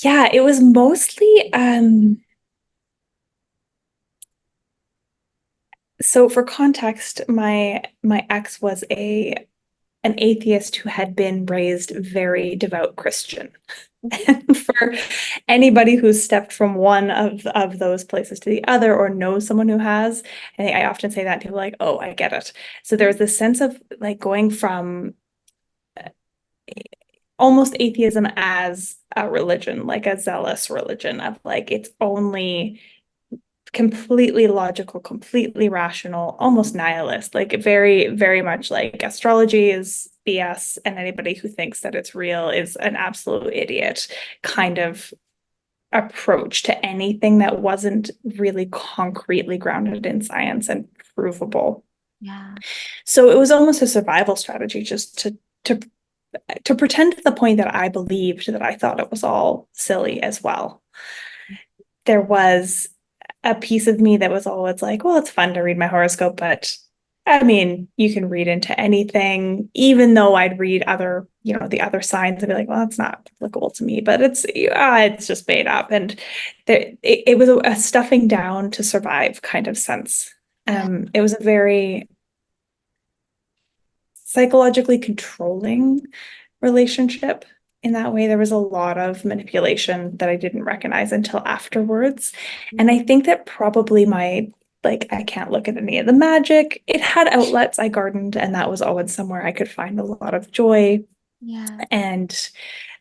Yeah, it was mostly so for context, my ex was a an atheist who had been raised very devout Christian. Mhm. And for anybody who's stepped from one of those places to the other or knows someone who has, I often say that people are like, oh, I get it. So there's this sense of like going from almost atheism as a religion, like a zealous religion of like it's only completely logical, completely rational, almost nihilist, like very, very much like astrology is BS, and anybody who thinks that it's real is an absolute idiot kind of approach to anything that wasn't really concretely grounded in science and provable. Yeah. So it was almost a survival strategy just to to pretend to the point that I believed that I thought it was all silly as well. There was a piece of me that was always like, well, it's fun to read my horoscope, but I mean, you can read into anything, even though I'd read other, the other signs and be like, well, that's not applicable to me, but it's just made up. And it was a stuffing down to survive kind of sense. Yeah. It was a very psychologically controlling relationship in that way. There was a lot of manipulation that I didn't recognize until afterwards. And I think that probably like, I can't look at any of the magic. It had outlets. I gardened, and that was always somewhere I could find a lot of joy. Yeah. And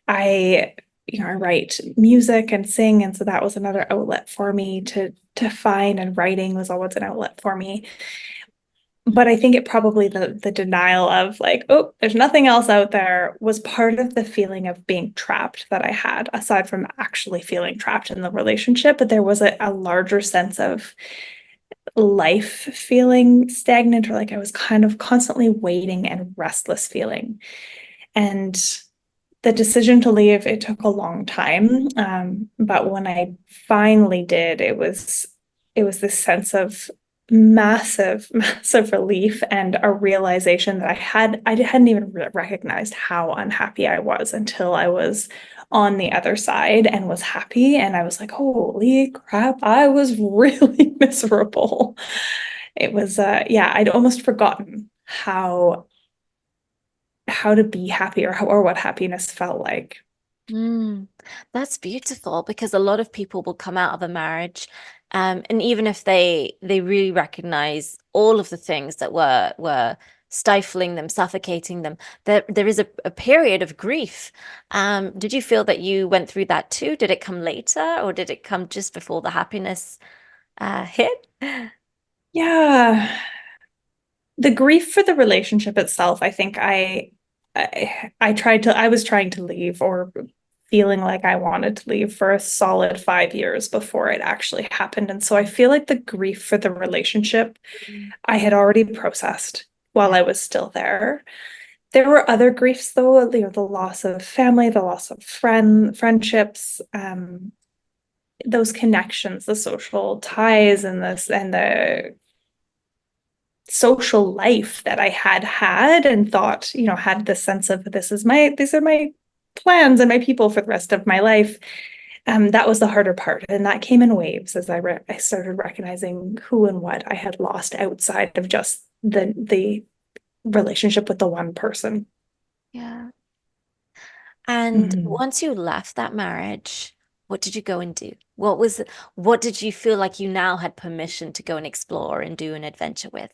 I, I write music and sing. And so that was another outlet for me to find, and writing was always an outlet for me. but I think it probably the denial of like, oh, there's nothing else out there was part of the feeling of being trapped that I had, aside from actually feeling trapped in the relationship. But there was a larger sense of life feeling stagnant, or like I was kind of constantly waiting and restless feeling. And the decision to leave, it took a long time. But when I finally did, it was this sense of massive, massive relief and a realization that I hadn't even recognized how unhappy I was until I was on the other side and was happy. And I was like, holy crap, I was really miserable. It was yeah, I'd almost forgotten how to be happy, or what happiness felt like. Mm, that's beautiful because a lot of people will come out of a marriage, and even if they really recognize all of the things that were stifling them, suffocating them, there is a period of grief. Did you feel that you went through that too? Did it come later, or did it come just before the happiness hit? Yeah, the grief for the relationship itself, I think I was trying to leave, or feeling like I wanted to leave, for a solid 5 years before it actually happened. And so I feel like the grief for the relationship Mm. I had already processed while Yeah, I was still there. There were other griefs though, the loss of family, the loss of friendships, those connections, the social ties, and the social life that I had had and thought, had this sense of these are my plans and my people for the rest of my life. That was the harder part, and that came in waves as I started recognizing who and what I had lost outside of just the relationship with the one person. yeah. And Mhm. once you left that marriage, what did you go and do? What did you feel like you now had permission to go and explore and do an adventure with?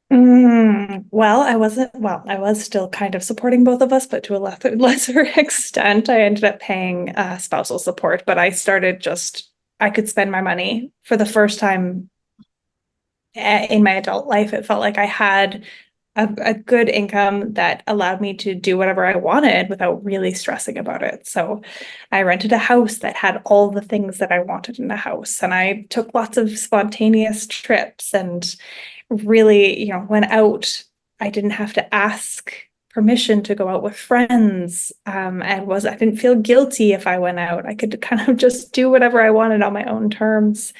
Well, I was still kind of supporting both of us, but to a lesser extent. I ended up paying spousal support, but I could spend my money for the first time in my adult life. It felt like I had a good income that allowed me to do whatever I wanted without really stressing about it. So I rented a house that had all the things that I wanted in a house, and I took lots of spontaneous trips and really, went out. I didn't have to ask permission to go out with friends. I didn't feel guilty if I went out. I could kind of just do whatever I wanted on my own terms.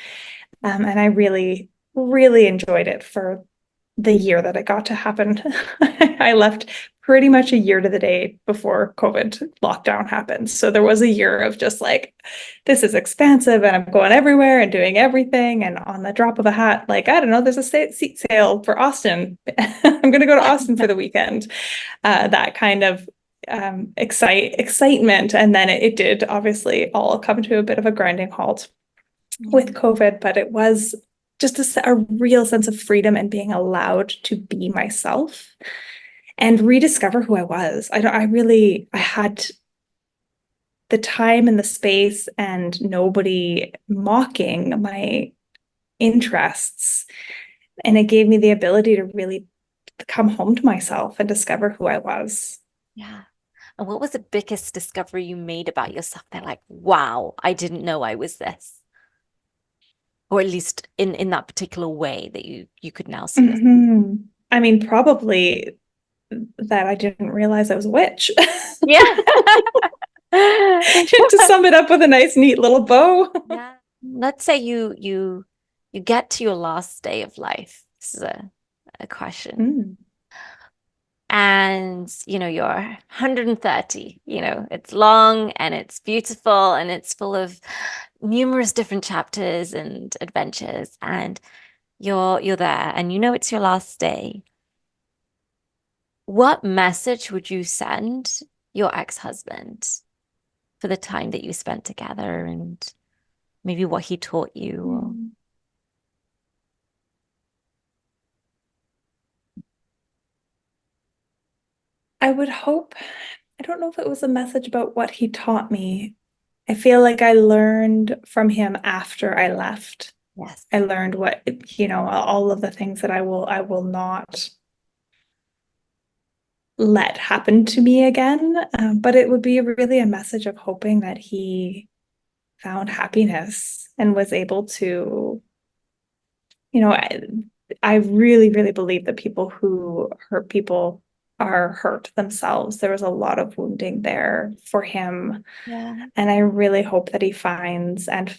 And I really, really enjoyed it for the year that it got to happen. I left pretty much a year to the day before COVID lockdown happened. So there was a year of just like, this is expansive and I'm going everywhere and doing everything. And on the drop of a hat, like, I don't know, there's a seat sale for Austin. I'm going to go to Austin for the weekend. That kind of excitement. And then it did obviously all come to a bit of a grinding halt with Mm. COVID, but it was just a real sense of freedom and being allowed to be myself and rediscover who I was. I had the time and the space and nobody mocking my interests. And it gave me the ability to really come home to myself and discover who I was. Yeah. And what was the biggest discovery you made about yourself that like, wow, I didn't know I was this? Or at least in that particular way that you could now see yourself. Mm-hmm. I mean, probably that I didn't realize I was a witch. Yeah. To sum it up with a nice, neat little bow. Yeah. Let's say you get to your last day of life. This is a question. Mm. And you're 130, it's long and it's beautiful and it's full of numerous different chapters and adventures, and you're there and it's your last day. What message would you send your ex-husband for the time that you spent together and maybe what he taught you? Or... Mm. I would hope, I don't know if it was a message about what he taught me. I feel like I learned from him after I left. Yes. I learned what, all of the things that I will not let happen to me again. But it would be really a message of hoping that he found happiness and was able to, you know, I really, really believe that people who hurt people are hurt themselves. There was a lot of wounding there for him. Yeah. And I really hope that he finds, and,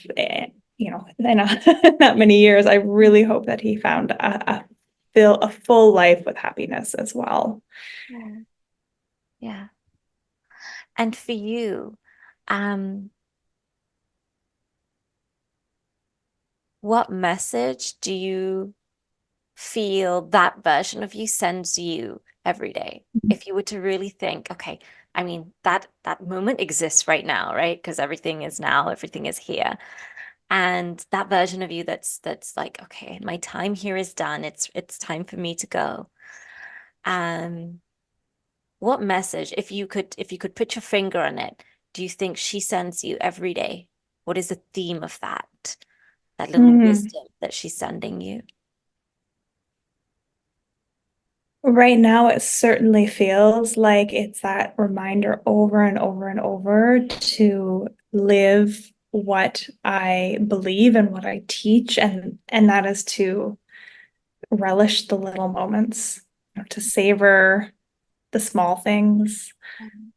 in that many years, I really hope that he found a full life with happiness as well. Yeah. Yeah. And for you, um, what message do you feel that version of you sends you every day? If you were to really think, okay, I mean, that moment exists right now, right? Because everything is now, everything is here. And that version of you that's like, okay, my time here is done. It's time for me to go. Um, what message, if you could put your finger on it, do you think she sends you every day? What is the theme of that little Mm. wisdom that she's sending you? Right now, it certainly feels like it's that reminder over and over and over to live what I believe and what I teach, and that is to relish the little moments, to savor the small things,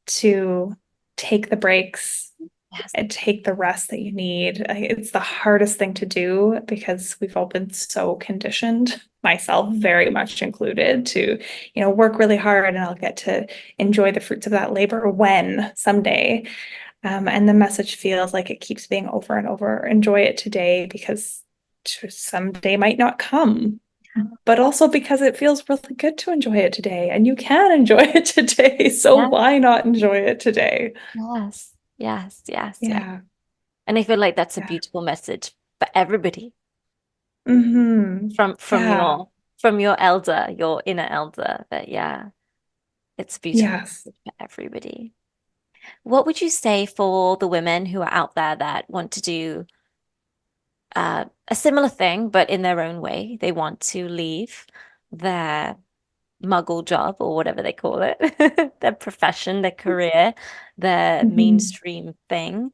to take the breaks Yes. and take the rest that you need. It's the hardest thing to do because we've all been so conditioned, myself very much included, to, work really hard and I'll get to enjoy the fruits of that labor when someday. And the message feels like it keeps being over and over. Enjoy it today because someday might not come, but also because it feels really good to enjoy it today and you can enjoy it today. So Yeah. why not enjoy it today? Yes. Yes. Yes. Yes. Yeah. And I feel like that's a Yeah. beautiful message for everybody Mm-hmm. from Yeah. your elder, your inner elder. But yeah, it's a beautiful Yes. message for everybody. What would you say for the women who are out there that want to do a similar thing, but in their own way? They want to leave their muggle job or whatever they call it, their profession, their career, their Mm-hmm. mainstream thing,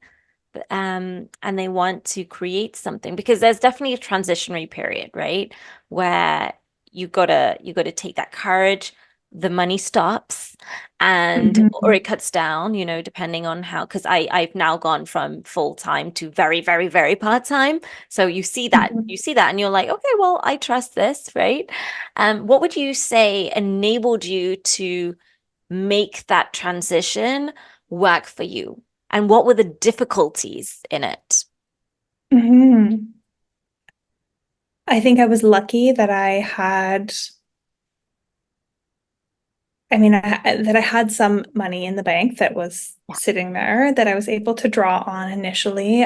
and they want to create something because there's definitely a transitionary period, right? Where you gotta take that courage, the money stops and or Mm-hmm. it cuts down, depending on how, because I've now gone from full time to very, very, very part-time. So Mm-hmm. you see that and you're like, okay, well, I trust this, right? What would you say enabled you to make that transition work for you? And what were the difficulties in it? Mm-hmm. I think I was lucky that that I had some money in the bank that was Yeah. sitting there that I was able to draw on initially.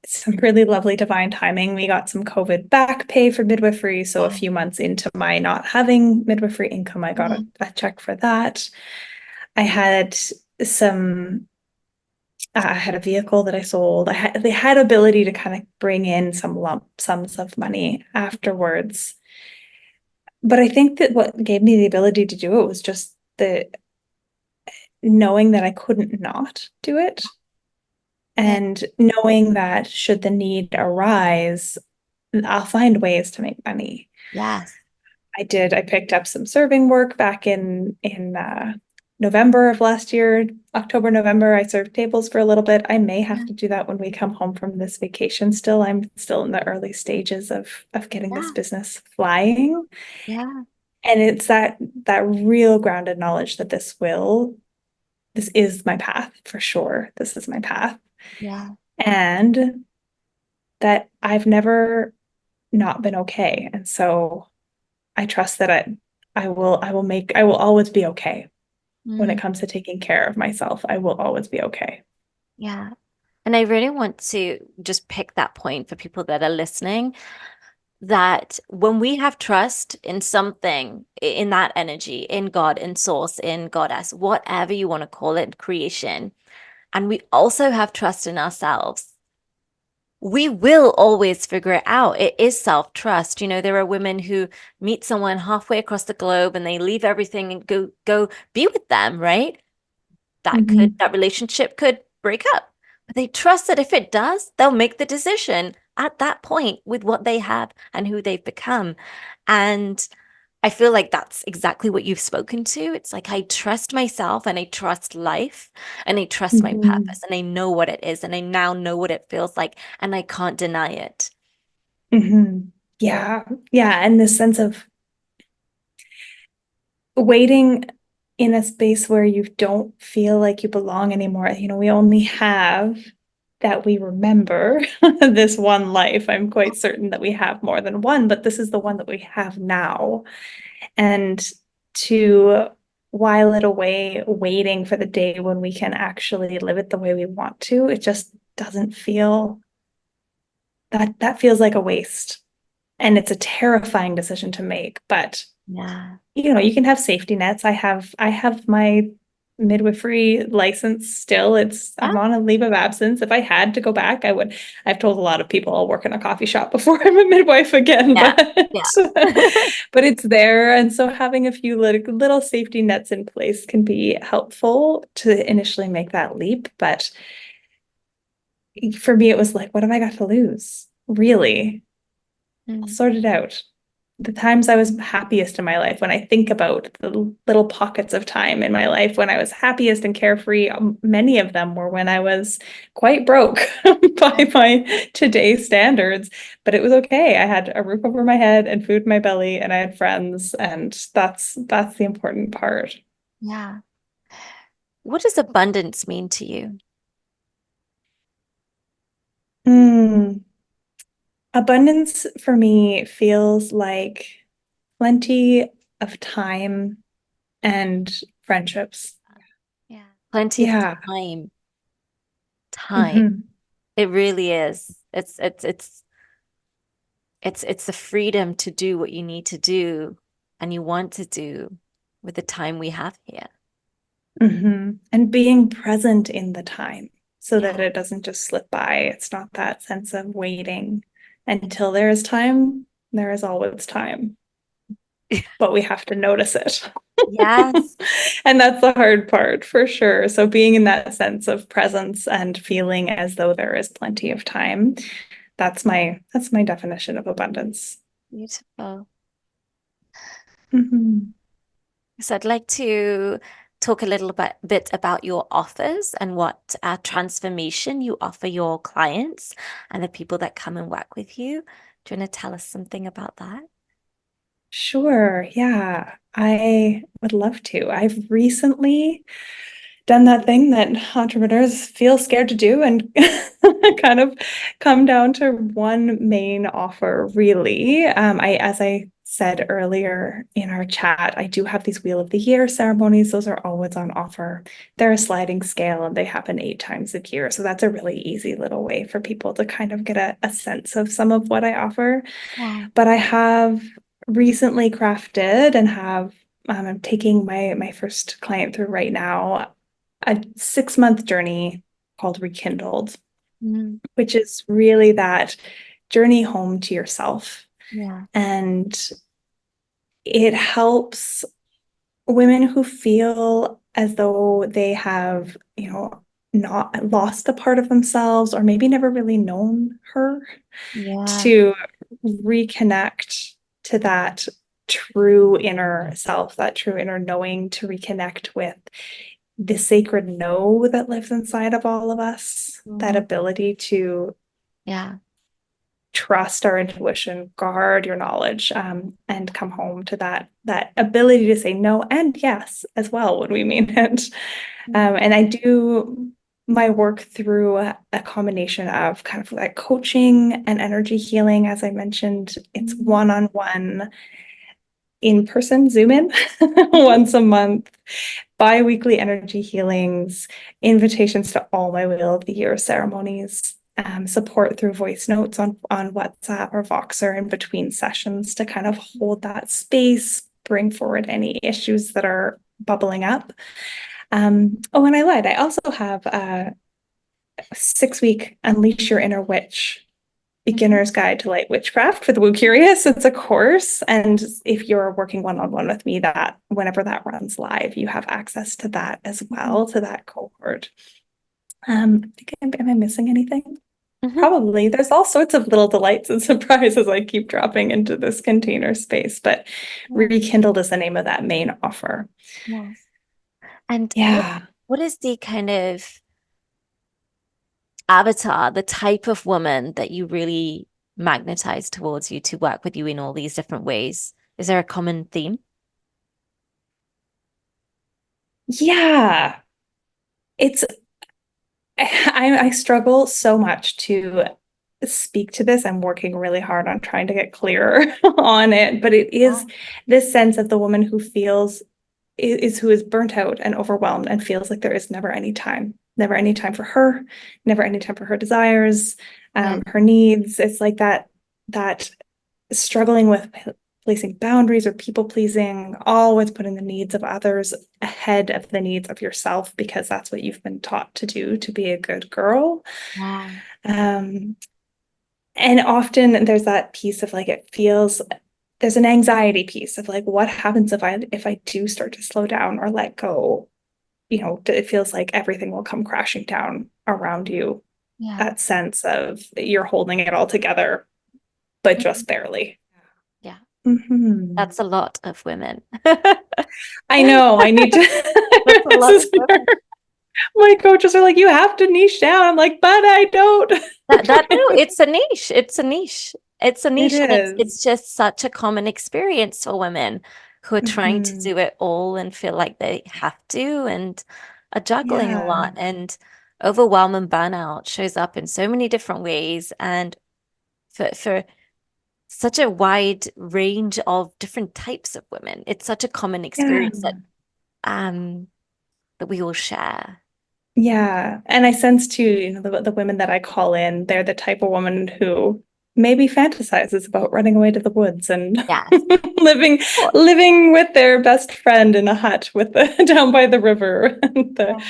Some really lovely divine timing. We got some COVID back pay for midwifery. So a Wow. few months into my not having midwifery income, I got Yeah. a check for that. I had some I had a vehicle that I sold. They had ability to kind of bring in some lump sums of money afterwards. But I think that what gave me the ability to do it was just the knowing that I couldn't not do it Yeah. and knowing that should the need arise, I'll find ways to make money. Yes. I picked up some serving work back in November of last year, October, November. I served tables for a little bit. I may have Yeah. to do that when we come home from this vacation still. I'm still in the early stages of getting this Yeah. business flying. Yeah. And it's that real grounded knowledge that this is my path for sure. This is my path. Yeah. And that I've never not been okay. And so I trust that I will always be okay when it Mm, comes to taking care of myself. I will always be okay. yeah. And I really want to just pick that point for people that are listening that when we have trust in something, in that energy, in God, in source, in goddess, whatever you want to call it, creation, and we also have trust in ourselves, we will always figure it out. It is self-trust. There are women who meet someone halfway across the globe and they leave everything and go be with them, right? Mhm. That relationship could break up. But they trust that if it does, they'll make the decision at that point with what they have and who they've become. And I feel like that's exactly what you've spoken to. It's like I trust myself and I trust life and I trust my Mhm. purpose and I know what it is and I now know what it feels like and I can't deny it. Mhm. Yeah. Yeah. And this sense of waiting in a space where you don't feel like you belong anymore. We only have that we remember this one life. I'm quite certain that we have more than one, but this is the one that we have now. And to while it away, waiting for the day when we can actually live it the way we want to, it just doesn't feel that feels like a waste. And it's a terrifying decision to make, but Yeah. you can have safety nets. I have my midwifery license still. It's Yeah. I'm on a leave of absence. If I had to go back, I would. I've told a lot of people I'll work in a coffee shop before I'm a midwife again, Yeah. but Yeah. but it's there. And so having a few little safety nets in place can be helpful to initially make that leap. But for me, it was like, what have I got to lose? Really? I'll Mm. sort it out. The times I was happiest in my life, when I think about the little pockets of time in my life when I was happiest and carefree, many of them were when I was quite broke by my today's standards. But it was okay. I had a roof over my head and food in my belly, and I had friends, and that's the important part. Yeah. What does abundance mean to you? Mm. Abundance for me feels like plenty of time and friendships. Yeah. Plenty of Yeah. time. Time. Hmm. It really is. It's the freedom to do what you need to do and you want to do with the time we have here. Hmm. And being present in the time so Yeah. that it doesn't just slip by. It's not that sense of waiting until there is time. There is always time, but we have to notice it. Yes. And that's the hard part for sure. So being in that sense of presence and feeling as though there is plenty of time, that's my definition of abundance. Beautiful. Hmm. So I'd like to talk a little bit about your offers and what transformation you offer your clients and the people that come and work with you. Do you want to tell us something about that? Sure. Yeah, I would love to. I've recently done that thing that entrepreneurs feel scared to do and kind of come down to one main offer, really. As I said earlier in our chat, I do have these Wheel of the Year ceremonies. Those are always on offer. They're a sliding scale and they happen 8 times a year. So that's a really easy little way for people to kind of get a sense of some of what I offer. Yeah. But I have recently crafted and I'm taking my first client through right now a 6 month journey called Rekindled, Mm, which is really that journey home to yourself. yeah. And it helps women who feel as though they have, not lost a part of themselves or maybe never really known her Yeah. to reconnect to that true inner self, that true inner knowing, to reconnect with the sacred know that lives inside of all of us, that Mhm. ability to Yeah. trust our intuition, guard your knowledge, and come home to that ability to say no and yes as well when we mean it. Mm, And I do my work through a combination of kind of like coaching and energy healing. As I mentioned, it's mm, one-on-one in person, Zoom in mhm. once a month, bi-weekly energy healings, invitations to all my Wheel of the Year ceremonies, support through voice notes on WhatsApp or Voxer in between sessions to kind of hold that space, bring forward any issues that are bubbling up. And I lied. I also have a 6 week Unleash Your Inner Witch Mhm. Beginner's Guide to Light Witchcraft for the Woo Curious. It's a course. And if you're working one-on-one with me, that whenever that runs live, you have access to that as well, to that cohort. I think am I missing anything? Mhm. Probably. There's all sorts of little delights and surprises I keep dropping into this container space, but Yeah. Rekindled is the name of that main offer. Yes. And Yeah. what is the kind of avatar, the type of woman that you really magnetize towards you to work with you in all these different ways? Is there a common theme? Yeah. It's I struggle so much to speak to this. I'm working really hard on trying to get clearer on it, but it is Oh, this sense of the woman who feels is who is burnt out and overwhelmed and feels like there is never any time for her, never any time for her desires, yeah. her needs. It's like that struggling with placing boundaries or people pleasing, always putting the needs of others ahead of the needs of yourself because that's what you've been taught to do to be a good girl. Wow. Um, and often there's that piece of like it feels there's an anxiety piece of like what happens if I do start to slow down or let go, it feels like everything will come crashing down around you. Yeah. That sense of you're holding it all together, but Mhm. just barely. Yeah. Mhm. That's a lot of women. That's I know. I need to. a This lot of is women. my coaches are like, you have to niche down. I'm like, but I don't. No, it's a niche. It's a niche. It's a It niche, and is. it's just such a common experience for women who are trying to Mhm. do it all and feel like they have to and are juggling a lot. Yeah. And overwhelm and burnout shows up in so many different ways and for such a wide range of different types of women. It's such a common Yeah. experience um that we all share. Yeah. And I sense too, the women that I call in, they're the type of woman who maybe fantasizes about running away to the woods and Yes. living Of course. living with their best friend in a hut with the down by the river. The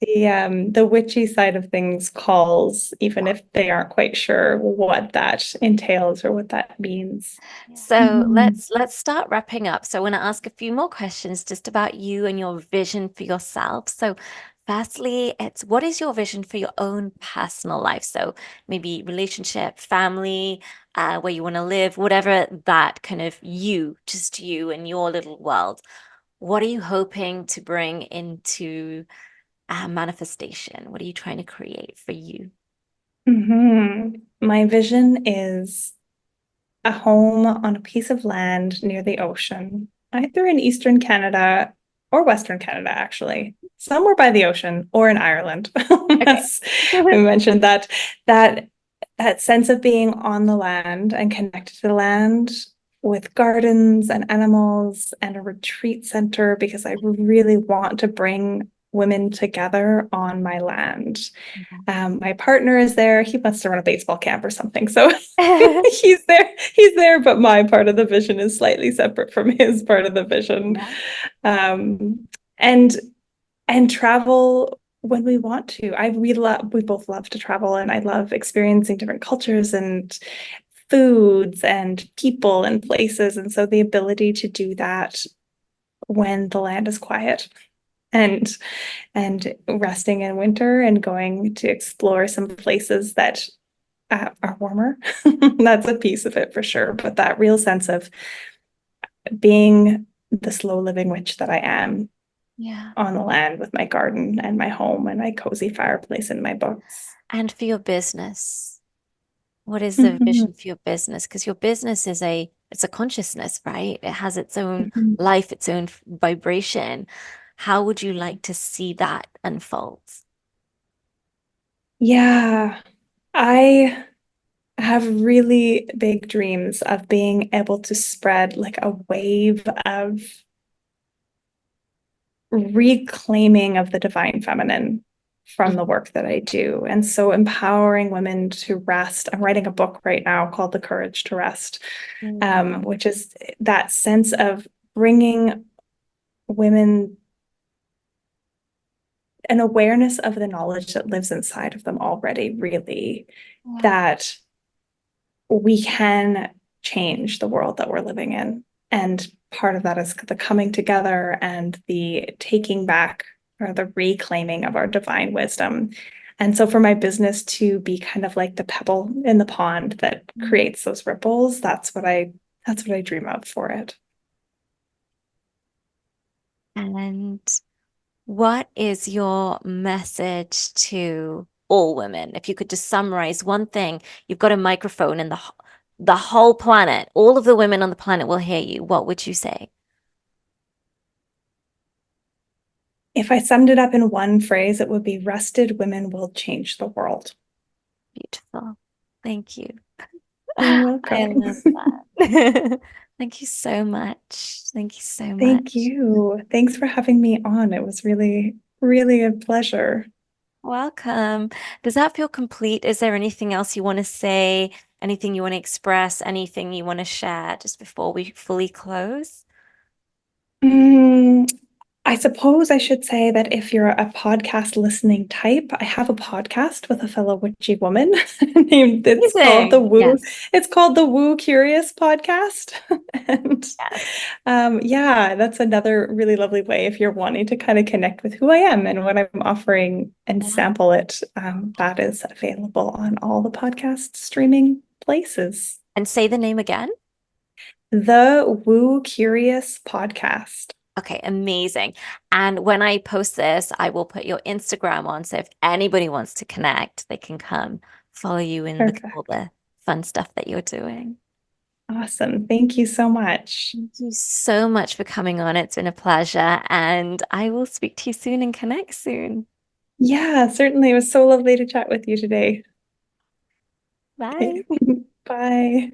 Yeah. the witchy side of things calls, even if they aren't quite sure what that entails or what that means. So Mhm. let's start wrapping up. So I want to ask a few more questions just about you and your vision for yourself. So firstly, it's what is your vision for your own personal life? So maybe relationship, family, where you want to live, whatever that kind of just you and your little world. What are you hoping to bring into manifestation? What are you trying to create for you? My vision is a home on a piece of land near the ocean, either in Eastern Canada or Western Canada, actually, somewhere by the ocean or in Ireland. Okay. As we mentioned that that sense of being on the land and connected to the land with gardens and animals and a retreat center because I really want to bring women together on my land. My partner is there. He wants to run a baseball camp or something. So he's there. He's there, but my part of the vision is slightly separate from his part of the vision. Yeah. Um, and and travel when we want to. We both love to travel and I love experiencing different cultures and foods and people and places. And so the ability to do that when the land is quiet and resting in winter and going to explore some places that are warmer. That's a piece of it for sure. But that real sense of being the slow living witch that I am Yeah. on the land with my garden and my home and my cozy fireplace and my books. And for your business, what is the Mhm. vision for your business? Because your business is it's a consciousness, right? It has its own Mhm. life, its own vibration. How would you like to see that unfold? Yeah, I have really big dreams of being able to spread like a wave of reclaiming of the divine feminine from the Mhm. work that I do. And so empowering women to rest. I'm writing a book right now called The Courage to Rest, which is that sense of bringing women an awareness of the knowledge that lives inside of them already, really, Yeah. that we can change the world that we're living in. And part of that is the coming together and the taking back or the reclaiming of our divine wisdom. And so for my business to be kind of like the pebble in the pond that creates those ripples, that's what I dream of for it. And what is your message to all women? If you could just summarize one thing, you've got a microphone and the whole planet, all of the women on the planet will hear you. What would you say? If I summed it up in one phrase, it would be rested women will change the world. Beautiful. Thank you. You're I welcome. love that. Thank you so much. Thank you so Thank much. you. Thanks for having me on. It was really, really a pleasure. Welcome. Does that feel complete? Is there anything else you want to say? Anything you want to express? Anything you want to share just before we fully close? Mm, I suppose I should say that if you're a podcast listening type, I have a podcast with a fellow witchy woman named Amazing. Yes. it's called the Woo Curious podcast. And Yes. yeah, that's another really lovely way if you're wanting to kind of connect with who I am and what I'm offering and Yeah. sample it. That is available on all the podcast streaming places. And say the name again. The Woo Curious podcast. Okay, amazing. And when I post this, I will put your Instagram on. So if anybody wants to connect, they can come follow you and look at all Perfect. the fun stuff that you're doing. Awesome. Thank you so much. Thank you so much for coming on. It's been a pleasure, and I will speak to you soon and connect soon. Yeah, certainly. It was so lovely to chat with you today. Bye. Okay. Bye.